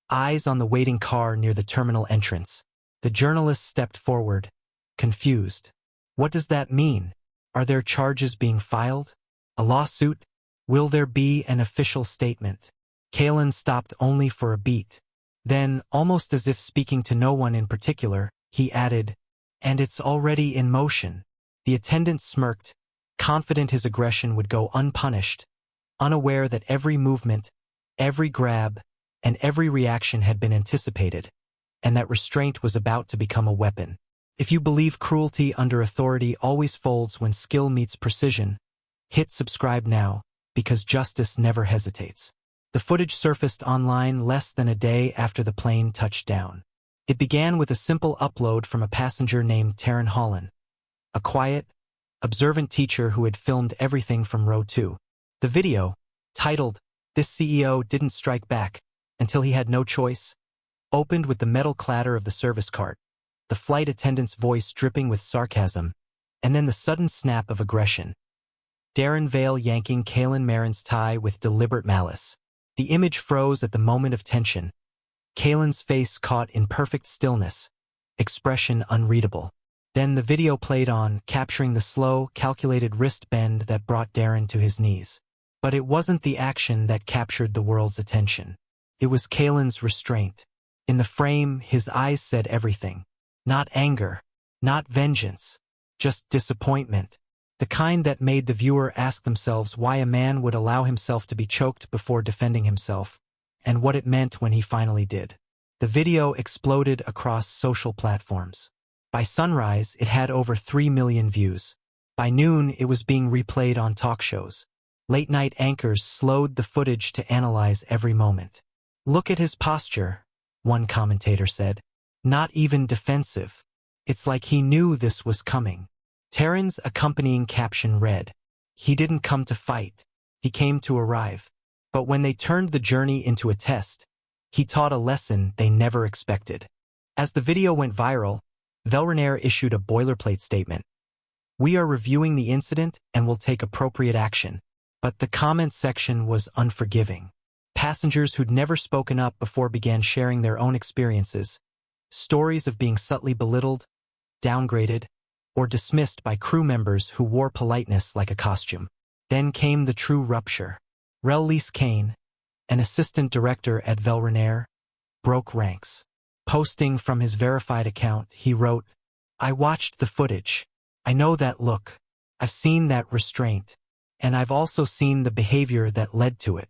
eyes on the waiting car near the terminal entrance. The journalist stepped forward, confused. What does that mean? Are there charges being filed? A lawsuit? Will there be an official statement? Kalen stopped only for a beat. Then, almost as if speaking to no one in particular, he added, and it's already in motion. The attendant smirked, confident his aggression would go unpunished, unaware that every movement, every grab, and every reaction had been anticipated, and that restraint was about to become a weapon. If you believe cruelty under authority always folds when skill meets precision, hit subscribe now, because justice never hesitates. The footage surfaced online less than a day after the plane touched down. It began with a simple upload from a passenger named Taryn Holland, a quiet, observant teacher who had filmed everything from row 2. The video, titled, "This CEO Didn't Strike Back Until He Had No Choice," opened with the metal clatter of the service cart, the flight attendant's voice dripping with sarcasm, and then the sudden snap of aggression. Darren Vale yanking Caitlin Marin's tie with deliberate malice. The image froze at the moment of tension. Caitlin's face caught in perfect stillness, expression unreadable. Then the video played on, capturing the slow, calculated wrist bend that brought Darren to his knees. But it wasn't the action that captured the world's attention. It was Caitlin's restraint. In the frame, his eyes said everything. Not anger, not vengeance, just disappointment. The kind that made the viewer ask themselves why a man would allow himself to be choked before defending himself, and what it meant when he finally did. The video exploded across social platforms. By sunrise, it had over 3 million views. By noon, it was being replayed on talk shows. Late-night anchors slowed the footage to analyze every moment. "Look at his posture," one commentator said. "Not even defensive. It's like he knew this was coming." Taryn's accompanying caption read, "He didn't come to fight. He came to arrive." But when they turned the journey into a test, he taught a lesson they never expected. As the video went viral, Velrenair issued a boilerplate statement. "We are reviewing the incident and will take appropriate action." But the comment section was unforgiving. Passengers who'd never spoken up before began sharing their own experiences, stories of being subtly belittled, downgraded, or dismissed by crew members who wore politeness like a costume. Then came the true rupture. Rel-Lise Kane, an assistant director at Velrenair, broke ranks. Posting from his verified account, he wrote, "I watched the footage. I know that look. I've seen that restraint. And I've also seen the behavior that led to it.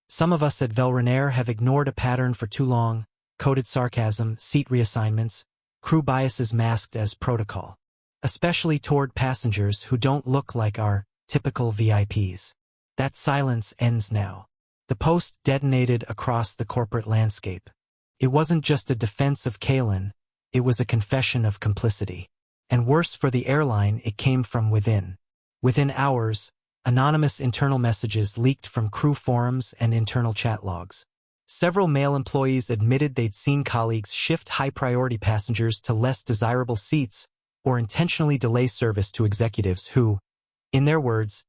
Some of us at Velrenair have ignored a pattern for too long, coded sarcasm, seat reassignments, crew biases masked as protocol. Especially toward passengers who don't look like our typical VIPs. That silence ends now." The post detonated across the corporate landscape. It wasn't just a defense of Caitlin, it was a confession of complicity. And worse for the airline, it came from within. Within hours, anonymous internal messages leaked from crew forums and internal chat logs. Several male employees admitted they'd seen colleagues shift high-priority passengers to less desirable seats or intentionally delay service to executives who, in their words,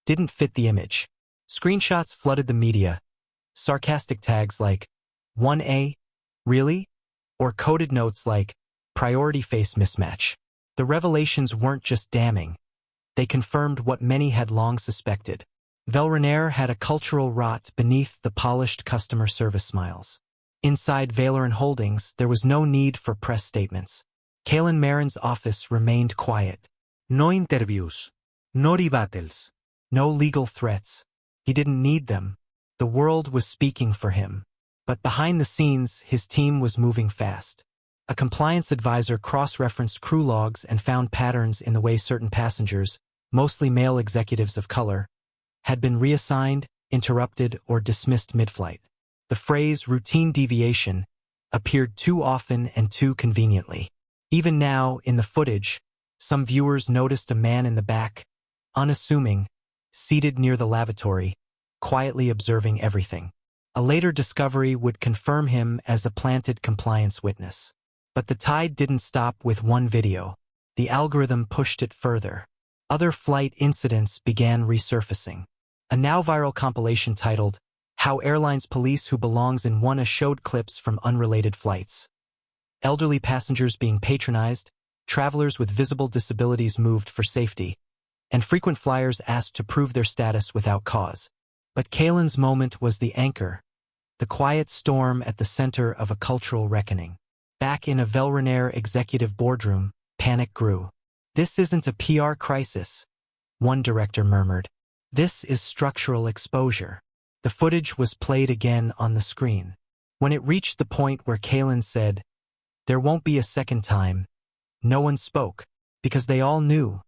didn't fit the image. Screenshots flooded the media. Sarcastic tags like, "1A? Really?" or coded notes like, "Priority face mismatch." The revelations weren't just damning. They confirmed what many had long suspected. Velrenair had a cultural rot beneath the polished customer service smiles. Inside Valerin Holdings, there was no need for press statements. Caitlin Marin's office remained quiet. No interviews. No rebuttals. No legal threats. He didn't need them. The world was speaking for him. But behind the scenes, his team was moving fast. A compliance advisor cross-referenced crew logs and found patterns in the way certain passengers, mostly male executives of color, had been reassigned, interrupted, or dismissed mid-flight. The phrase routine deviation appeared too often and too conveniently. Even now, in the footage, some viewers noticed a man in the back, unassuming, seated near the lavatory, quietly observing everything. A later discovery would confirm him as a planted compliance witness. But the tide didn't stop with one video. The algorithm pushed it further. Other flight incidents began resurfacing. A now viral compilation titled, "How Airlines Police Who Belongs in One" showed clips from unrelated flights. Elderly passengers being patronized, travelers with visible disabilities moved for safety, and frequent flyers asked to prove their status without cause. But Caitlin's moment was the anchor, the quiet storm at the center of a cultural reckoning. Back in a Velrenair executive boardroom, panic grew. "This isn't a PR crisis," one director murmured. "This is structural exposure." The footage was played again on the screen. When it reached the point where Caitlin said, "There won't be a second time," no one spoke, because they all knew.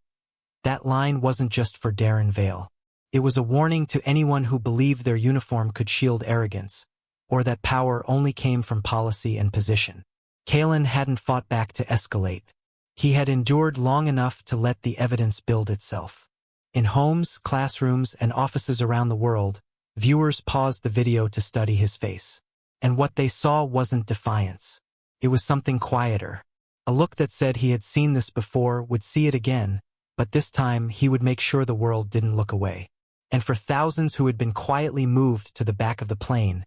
That line wasn't just for Darren Vale. It was a warning to anyone who believed their uniform could shield arrogance, or that power only came from policy and position. Caitlin hadn't fought back to escalate. He had endured long enough to let the evidence build itself. In homes, classrooms, and offices around the world, viewers paused the video to study his face. And what they saw wasn't defiance. It was something quieter. A look that said he had seen this before, would see it again, but this time he would make sure the world didn't look away. And for thousands who had been quietly moved to the back of the plane,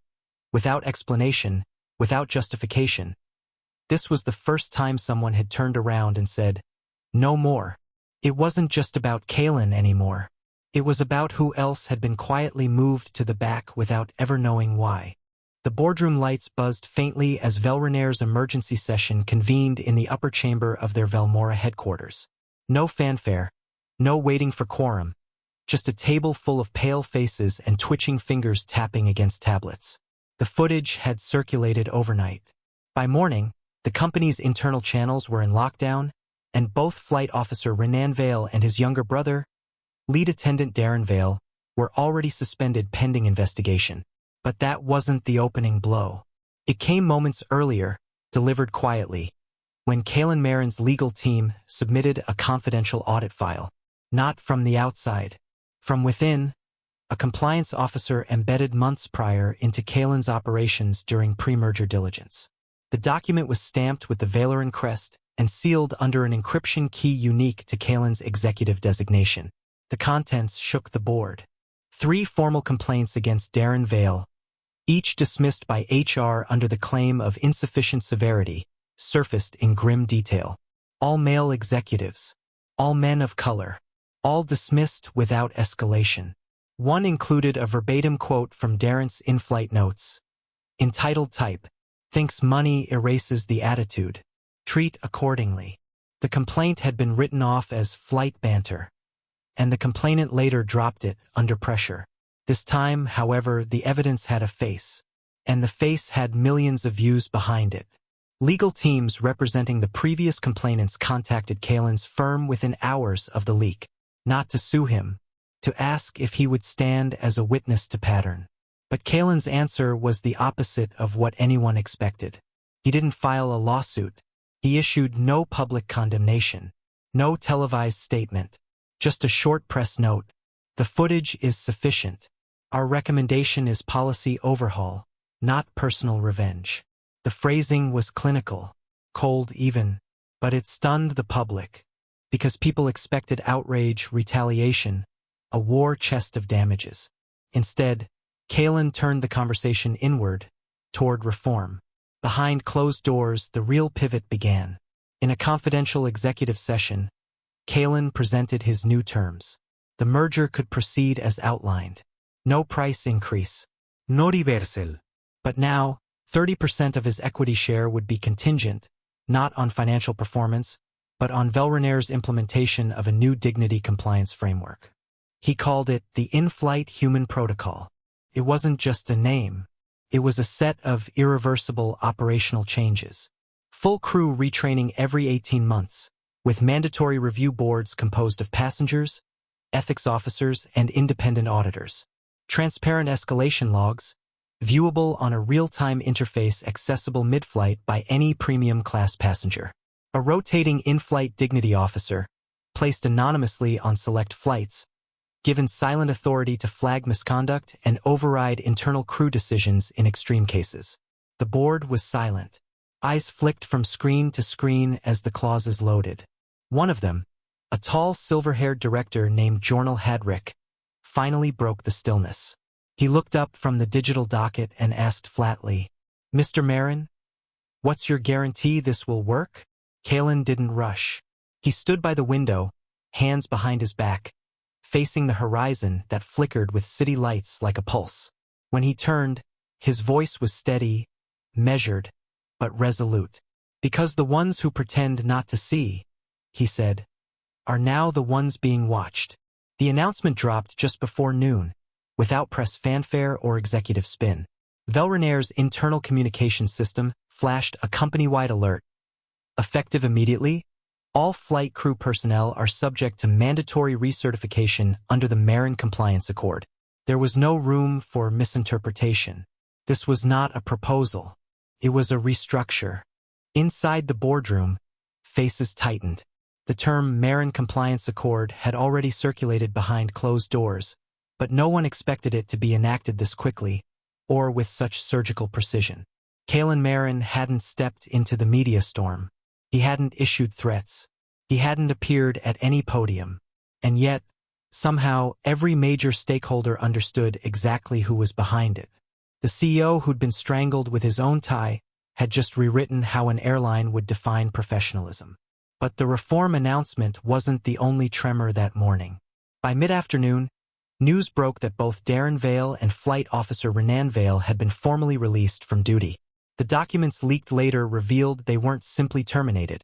without explanation, without justification, this was the first time someone had turned around and said, "No more." It wasn't just about Kalen anymore. It was about who else had been quietly moved to the back without ever knowing why. The boardroom lights buzzed faintly as Velrenaer's emergency session convened in the upper chamber of their Velmora headquarters. No fanfare, no waiting for quorum, just a table full of pale faces and twitching fingers tapping against tablets. The footage had circulated overnight. By morning, the company's internal channels were in lockdown, and both Flight Officer Renan Vale and his younger brother, Lead Attendant Darren Vale, were already suspended pending investigation. But that wasn't the opening blow. It came moments earlier, delivered quietly, when Kalen Marin's legal team submitted a confidential audit file. Not from the outside. From within, a compliance officer embedded months prior into Kalen's operations during pre-merger diligence. The document was stamped with the Valeran crest and sealed under an encryption key unique to Kalen's executive designation. The contents shook the board. 3 formal complaints against Darren Vale, each dismissed by HR under the claim of insufficient severity, surfaced in grim detail. All male executives, all men of color, all dismissed without escalation. One included a verbatim quote from Darren's in-flight notes. Entitled type, "Thinks money erases the attitude. Treat accordingly." The complaint had been written off as flight banter, and the complainant later dropped it under pressure. This time, however, the evidence had a face, and the face had millions of views behind it. Legal teams representing the previous complainants contacted Kalen's firm within hours of the leak, not to sue him, to ask if he would stand as a witness to pattern. But Kalen's answer was the opposite of what anyone expected. He didn't file a lawsuit. He issued no public condemnation, no televised statement, just a short press note. "The footage is sufficient. Our recommendation is policy overhaul, not personal revenge." The phrasing was clinical, cold even, but it stunned the public, because people expected outrage, retaliation, a war chest of damages. Instead, Kalen turned the conversation inward, toward reform. Behind closed doors, the real pivot began. In a confidential executive session, Kalen presented his new terms. The merger could proceed as outlined. No price increase. No reversal. But now, 30% of his equity share would be contingent, not on financial performance, but on Velrenaer's implementation of a new dignity compliance framework. He called it the In-Flight Human Protocol. It wasn't just a name. It was a set of irreversible operational changes. Full crew retraining every 18 months, with mandatory review boards composed of passengers, ethics officers, and independent auditors. Transparent escalation logs, viewable on a real-time interface accessible mid-flight by any premium class passenger. A rotating in-flight dignity officer, placed anonymously on select flights, given silent authority to flag misconduct and override internal crew decisions in extreme cases. The board was silent. Eyes flicked from screen to screen as the clauses loaded. One of them, a tall silver-haired director named Jornal Hadrick, finally broke the stillness. He looked up from the digital docket and asked flatly, "Mr. Marin, what's your guarantee this will work?" Kalen didn't rush. He stood by the window, hands behind his back, facing the horizon that flickered with city lights like a pulse. When he turned, his voice was steady, measured, but resolute. "Because the ones who pretend not to see," he said, "are now the ones being watched." The announcement dropped just before noon, without press fanfare or executive spin. Velrenaer's internal communication system flashed a company-wide alert. Effective immediately, all flight crew personnel are subject to mandatory recertification under the Marin Compliance Accord. There was no room for misinterpretation. This was not a proposal. It was a restructure. Inside the boardroom, faces tightened. The term Marin Compliance Accord had already circulated behind closed doors, but no one expected it to be enacted this quickly, or with such surgical precision. Kalen Marin hadn't stepped into the media storm. He hadn't issued threats. He hadn't appeared at any podium. And yet, somehow, every major stakeholder understood exactly who was behind it. The CEO who'd been strangled with his own tie had just rewritten how an airline would define professionalism. But the reform announcement wasn't the only tremor that morning. By mid-afternoon, news broke that both Darren Vale and Flight Officer Renan Vale had been formally released from duty. The documents leaked later revealed they weren't simply terminated.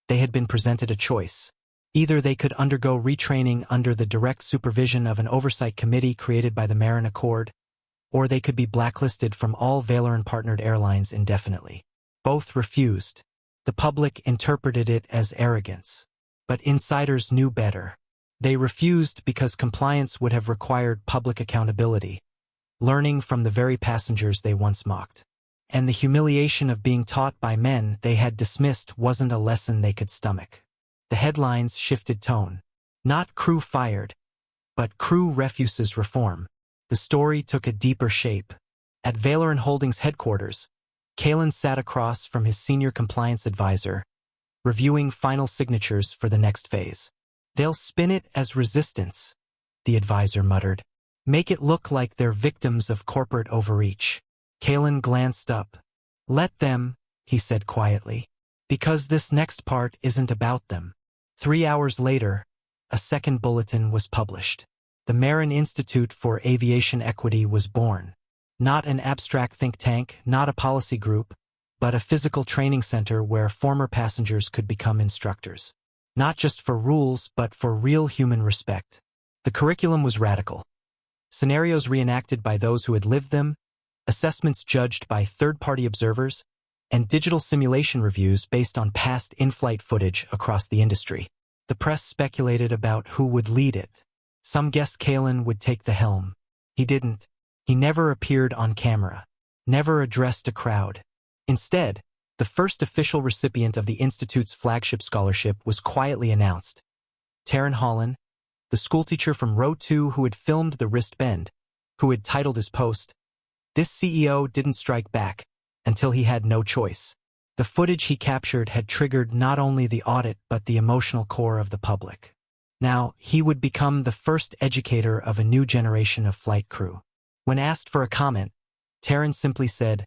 They had been presented a choice. Either they could undergo retraining under the direct supervision of an oversight committee created by the Marin Accord, or they could be blacklisted from all Valeran-partnered airlines indefinitely. Both refused. The public interpreted it as arrogance. But insiders knew better. They refused because compliance would have required public accountability, learning from the very passengers they once mocked. And the humiliation of being taught by men they had dismissed wasn't a lesson they could stomach. The headlines shifted tone. Not crew fired, but crew refuses reform. The story took a deeper shape. At Valeran Holdings headquarters, Kalen sat across from his senior compliance advisor, reviewing final signatures for the next phase. "They'll spin it as resistance," the advisor muttered. "Make it look like they're victims of corporate overreach." Kalen glanced up. "Let them," he said quietly, "because this next part isn't about them." 3 hours later, a second bulletin was published. The Marin Institute for Aviation Equity was born. Not an abstract think tank, not a policy group, but a physical training center where former passengers could become instructors. Not just for rules, but for real human respect. The curriculum was radical. Scenarios reenacted by those who had lived them, assessments judged by third-party observers, and digital simulation reviews based on past in-flight footage across the industry. The press speculated about who would lead it. Some guessed Kalen would take the helm. He didn't. He never appeared on camera, never addressed a crowd. Instead, the first official recipient of the Institute's flagship scholarship was quietly announced. Taryn Holland, the schoolteacher from Row 2 who had filmed the wrist bend, who had titled his post, "This CEO didn't strike back," until he had no choice. The footage he captured had triggered not only the audit but the emotional core of the public. Now, he would become the first educator of a new generation of flight crew. When asked for a comment, Taryn simply said,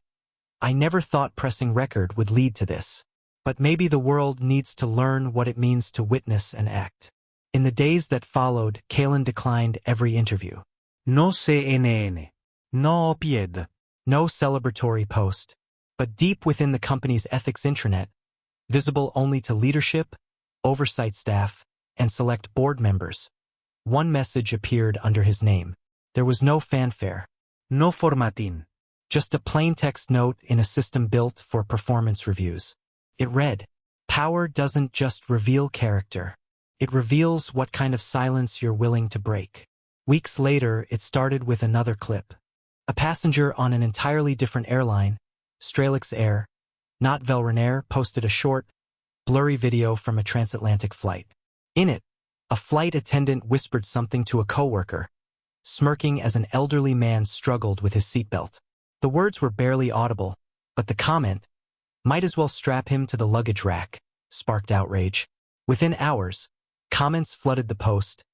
"I never thought pressing record would lead to this. But maybe the world needs to learn what it means to witness and act." In the days that followed, Kalen declined every interview. No CNN. No op-ed. No celebratory post. But deep within the company's ethics intranet, visible only to leadership, oversight staff, and select board members, one message appeared under his name. There was no fanfare. No formatin. Just a plain text note in a system built for performance reviews. It read, "Power doesn't just reveal character. It reveals what kind of silence you're willing to break." Weeks later, it started with another clip. A passenger on an entirely different airline, Strelix Air, not Valeran, posted a short, blurry video from a transatlantic flight. In it, a flight attendant whispered something to a coworker, smirking as an elderly man struggled with his seatbelt. The words were barely audible, but the comment, "Might as well strap him to the luggage rack," sparked outrage. Within hours, comments flooded the post.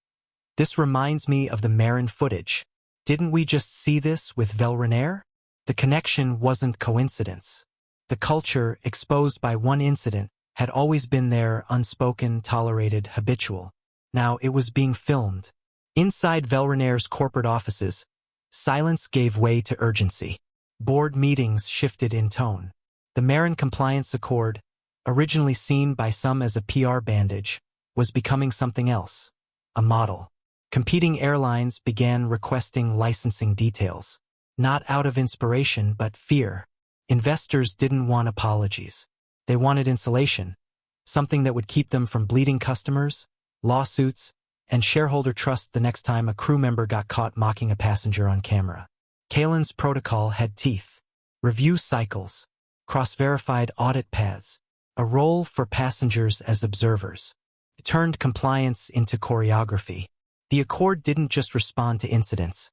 "This reminds me of the Marin footage. Didn't we just see this with Valeran?" The connection wasn't coincidence. The culture, exposed by one incident, had always been there, unspoken, tolerated, habitual. Now it was being filmed. Inside Valeran's corporate offices, silence gave way to urgency. Board meetings shifted in tone. The Marin Compliance Accord, originally seen by some as a PR bandage, was becoming something else, a model. Competing airlines began requesting licensing details, not out of inspiration but fear. Investors didn't want apologies. They wanted insulation, something that would keep them from bleeding customers, lawsuits, and shareholder trust the next time a crew member got caught mocking a passenger on camera. Kalen's protocol had teeth, review cycles, cross-verified audit paths, a role for passengers as observers. turned compliance into choreography. The Accord didn't just respond to incidents.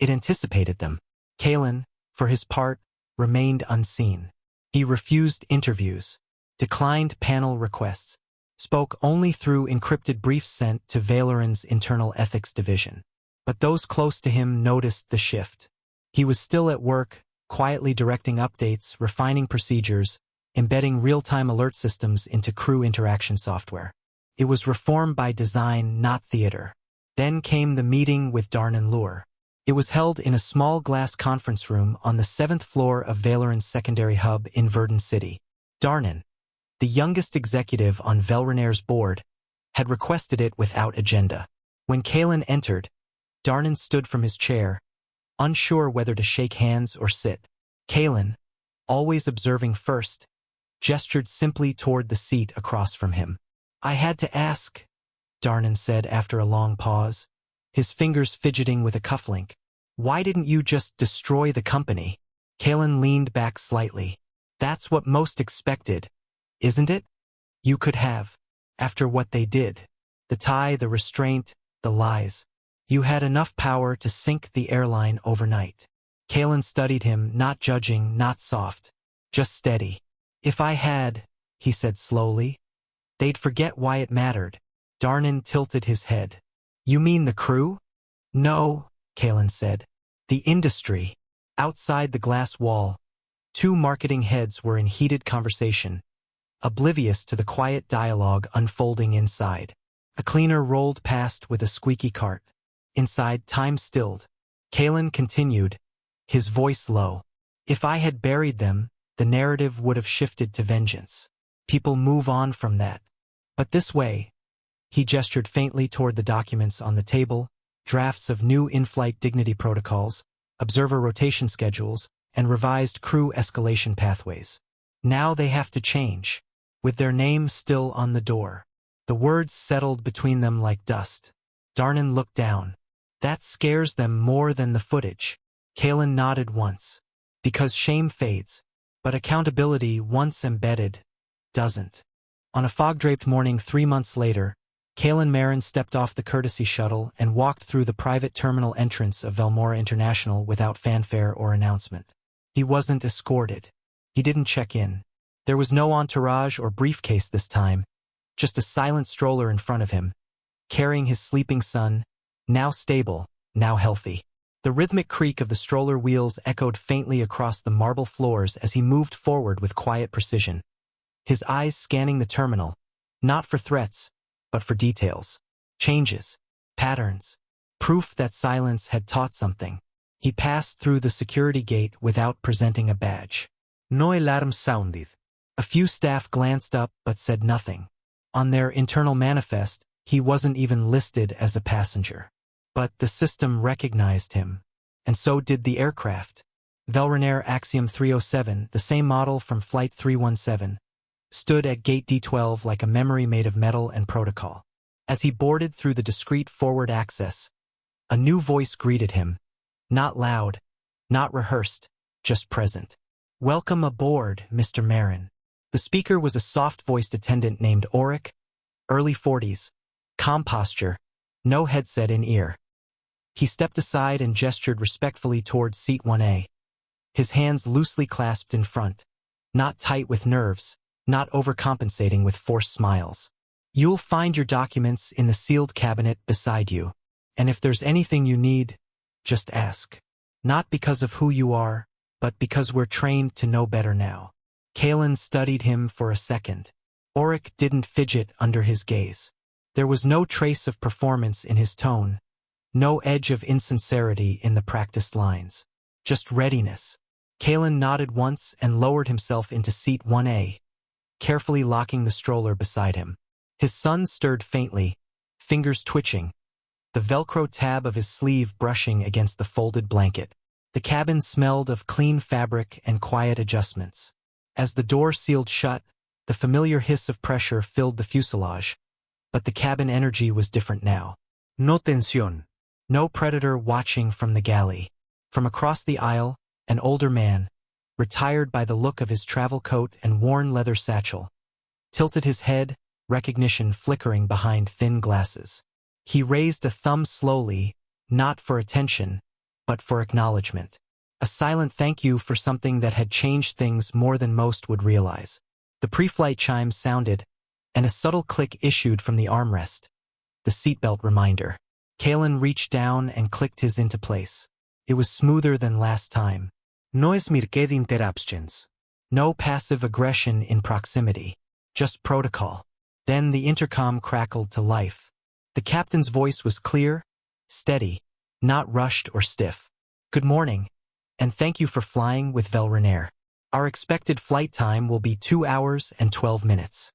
It anticipated them. Kalen, for his part, remained unseen. He refused interviews, declined panel requests, spoke only through encrypted briefs sent to Valoran's internal ethics division. But those close to him noticed the shift. He was still at work, quietly directing updates, refining procedures, embedding real-time alert systems into crew interaction software. It was reform by design, not theater. Then came the meeting with Darnan Lure. It was held in a small glass conference room on the 7th floor of Valoran's secondary hub in Verdun City. Darnan, the youngest executive on Velrenair's board, had requested it without agenda. When Kalen entered, Darnan stood from his chair, unsure whether to shake hands or sit. Kalen, always observing first, gestured simply toward the seat across from him. "I had to ask," Darnan said after a long pause, his fingers fidgeting with a cufflink. "Why didn't you just destroy the company?" Kalen leaned back slightly. "That's what most expected, isn't it? You could have. After what they did. The tie, the restraint, the lies. You had enough power to sink the airline overnight." Kalen studied him, not judging, not soft, just steady. "If I had," he said slowly, "they'd forget why it mattered." Darnan tilted his head. "You mean the crew?" "No," Kalen said. "The industry." Outside the glass wall, two marketing heads were in heated conversation, oblivious to the quiet dialogue unfolding inside. A cleaner rolled past with a squeaky cart. Inside, time stilled. Kalen continued, his voice low. "If I had buried them, the narrative would have shifted to vengeance. People move on from that. But this way," he gestured faintly toward the documents on the table, drafts of new in-flight dignity protocols, observer rotation schedules, and revised crew escalation pathways. "Now they have to change." With their name still on the door. The words settled between them like dust. Darnan looked down. "That scares them more than the footage." Kalen nodded once. "Because shame fades, but accountability, once embedded, doesn't." On a fog-draped morning 3 months later, Kalen Marin stepped off the courtesy shuttle and walked through the private terminal entrance of Velmora International without fanfare or announcement. He wasn't escorted. He didn't check in. There was no entourage or briefcase this time, just a silent stroller in front of him, carrying his sleeping son, now stable, now healthy. The rhythmic creak of the stroller wheels echoed faintly across the marble floors as he moved forward with quiet precision, his eyes scanning the terminal, not for threats, but for details, changes, patterns, proof that silence had taught something. He passed through the security gate without presenting a badge. No alarm sounded. A few staff glanced up but said nothing. On their internal manifest, he wasn't even listed as a passenger. But the system recognized him, and so did the aircraft. Velrenair Axiom 307, the same model from Flight 317, stood at Gate D12 like a memory made of metal and protocol. As he boarded through the discreet forward access, a new voice greeted him, not loud, not rehearsed, just present. "Welcome aboard, Mr. Marin." The speaker was a soft-voiced attendant named Auric, early 40s, calm posture, no headset in ear. He stepped aside and gestured respectfully towards seat 1A, his hands loosely clasped in front, not tight with nerves, not overcompensating with forced smiles. "You'll find your documents in the sealed cabinet beside you, and if there's anything you need, just ask. Not because of who you are, but because we're trained to know better now." Kalen studied him for a second. Auric didn't fidget under his gaze. There was no trace of performance in his tone, no edge of insincerity in the practiced lines. Just readiness. Kalen nodded once and lowered himself into seat 1A, carefully locking the stroller beside him. His son stirred faintly, fingers twitching, the Velcro tab of his sleeve brushing against the folded blanket. The cabin smelled of clean fabric and quiet adjustments. As the door sealed shut, the familiar hiss of pressure filled the fuselage, but the cabin energy was different now. No tensión. No predator watching from the galley. From across the aisle, an older man, retired by the look of his travel coat and worn leather satchel, tilted his head, recognition flickering behind thin glasses. He raised a thumb slowly, not for attention, but for acknowledgement. A silent thank you for something that had changed things more than most would realize. The pre-flight chimes sounded, and a subtle click issued from the armrest. The seatbelt reminder. Kalen reached down and clicked his into place. It was smoother than last time. No es mirque de interruptions. No passive aggression in proximity. Just protocol. Then the intercom crackled to life. The captain's voice was clear, steady, not rushed or stiff. Good morning, and thank you for flying with Velrenair. Our expected flight time will be 2 hours and 12 minutes.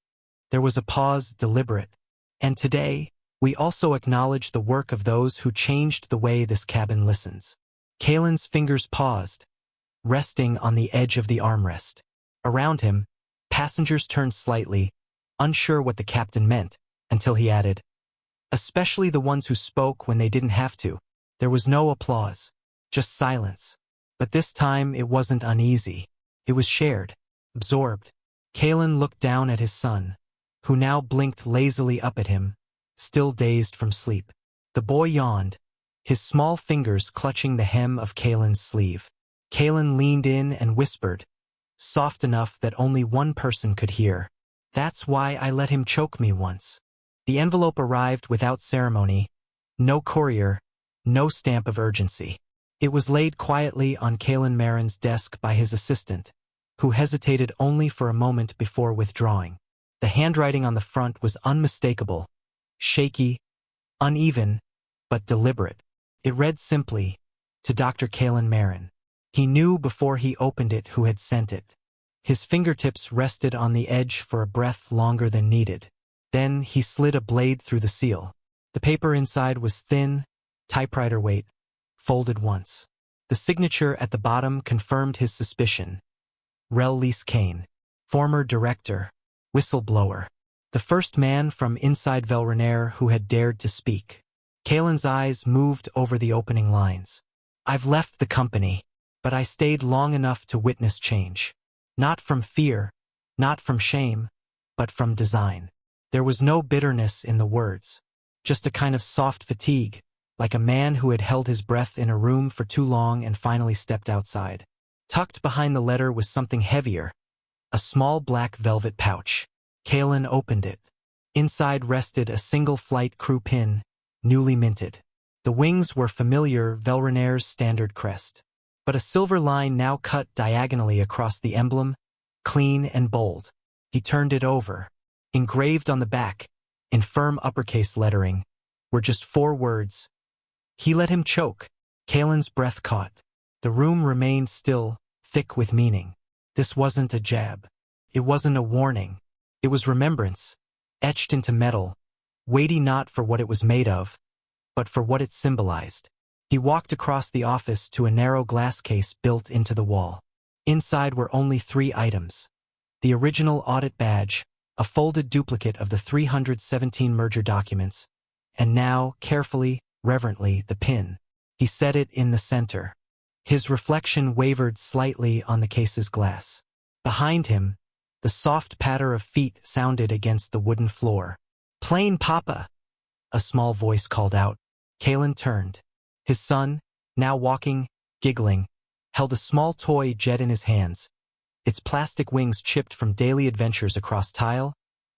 There was a pause, deliberate. And today, we also acknowledge the work of those who changed the way this cabin listens. Kalen's fingers paused, resting on the edge of the armrest. Around him, passengers turned slightly, unsure what the captain meant, until he added, especially the ones who spoke when they didn't have to. There was no applause, just silence. But this time it wasn't uneasy. It was shared, absorbed. Kalen looked down at his son, who now blinked lazily up at him, still dazed from sleep. The boy yawned, his small fingers clutching the hem of Kalen's sleeve. Kalen leaned in and whispered, soft enough that only one person could hear. That's why I let him choke me once. The envelope arrived without ceremony, no courier, no stamp of urgency. It was laid quietly on Kalen Marin's desk by his assistant, who hesitated only for a moment before withdrawing. The handwriting on the front was unmistakable, shaky, uneven, but deliberate. It read simply, to Dr. Kalen Marin. He knew before he opened it who had sent it. His fingertips rested on the edge for a breath longer than needed. Then he slid a blade through the seal. The paper inside was thin, typewriter weight, folded once. The signature at the bottom confirmed his suspicion. Rel Lise Kane, former director, whistleblower, the first man from inside Velrenair who had dared to speak. Kalen's eyes moved over the opening lines. I've left the company, but I stayed long enough to witness change. Not from fear, not from shame, but from design. There was no bitterness in the words, just a kind of soft fatigue, like a man who had held his breath in a room for too long and finally stepped outside. Tucked behind the letter was something heavier, a small black velvet pouch. Kalen opened it. Inside rested a single flight crew pin, newly minted. The wings were familiar Velrenair's standard crest, but a silver line now cut diagonally across the emblem, clean and bold. He turned it over. Engraved on the back, in firm uppercase lettering, were just 4 words. He let him choke. Kalen's breath caught. The room remained still, thick with meaning. This wasn't a jab. It wasn't a warning. It was remembrance, etched into metal, weighty not for what it was made of, but for what it symbolized. He walked across the office to a narrow glass case built into the wall. Inside were only 3 items. The original audit badge, a folded duplicate of the 317 merger documents, and now, carefully, reverently, the pin. He set it in the center. His reflection wavered slightly on the case's glass. Behind him, the soft patter of feet sounded against the wooden floor. Plain Papa! A small voice called out. Kalen turned. His son, now walking, giggling, held a small toy jet in his hands, its plastic wings chipped from daily adventures across tile,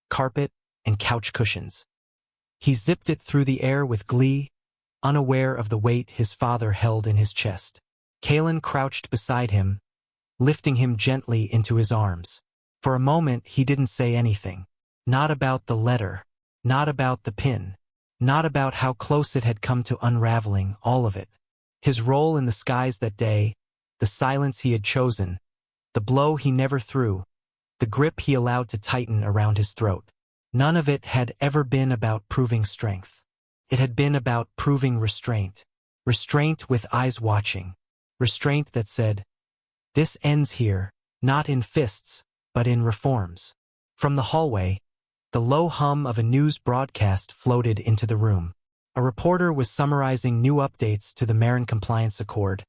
carpet, and couch cushions. He zipped it through the air with glee, unaware of the weight his father held in his chest. Kalen crouched beside him, lifting him gently into his arms. For a moment he didn't say anything. Not about the letter, not about the pin, not about how close it had come to unraveling, all of it. His role in the skies that day, the silence he had chosen, the blow he never threw, the grip he allowed to tighten around his throat. None of it had ever been about proving strength. It had been about proving restraint. Restraint with eyes watching. Restraint that said, this ends here, not in fists, but in reforms. From the hallway, the low hum of a news broadcast floated into the room. A reporter was summarizing new updates to the Marin Compliance Accord,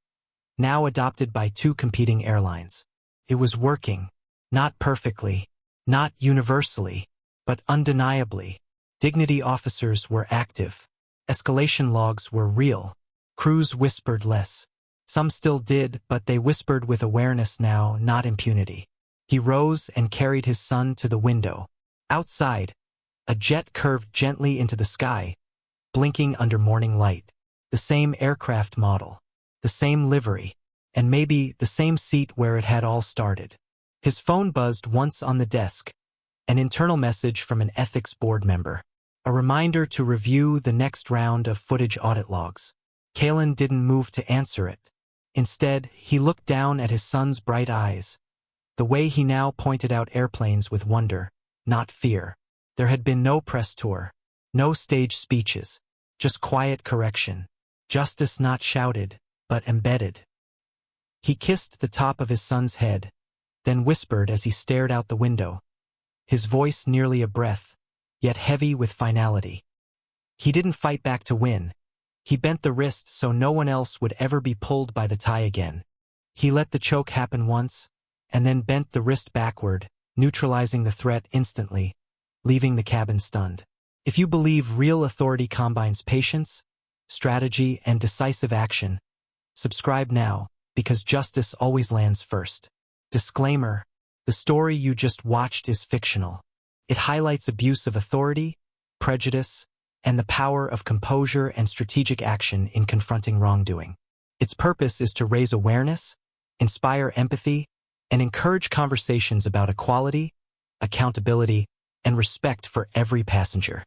now adopted by 2 competing airlines. It was working, not perfectly, not universally, But undeniably, dignity officers were active. Escalation logs were real. Crews whispered less. Some still did, but they whispered with awareness now, not impunity. He rose and carried his son to the window. Outside, a jet curved gently into the sky, blinking under morning light. The same aircraft model, the same livery, and maybe the same seat where it had all started. His phone buzzed once on the desk, an internal message from an ethics board member, a reminder to review the next round of footage audit logs. Kalen didn't move to answer it. Instead, he looked down at his son's bright eyes, the way he now pointed out airplanes with wonder, not fear. There had been no press tour, no stage speeches, just quiet correction. Justice not shouted, but embedded. He kissed the top of his son's head, then whispered as he stared out the window, his voice nearly a breath, yet heavy with finality. He didn't fight back to win. He bent the wrist so no one else would ever be pulled by the tie again. He let the choke happen once, and then bent the wrist backward, neutralizing the threat instantly, leaving the cabin stunned. If you believe real authority combines patience, strategy, and decisive action, subscribe now, because justice always lands first. Disclaimer: the story you just watched is fictional. It highlights abuse of authority, prejudice, and the power of composure and strategic action in confronting wrongdoing. Its purpose is to raise awareness, inspire empathy, and encourage conversations about equality, accountability, and respect for every passenger.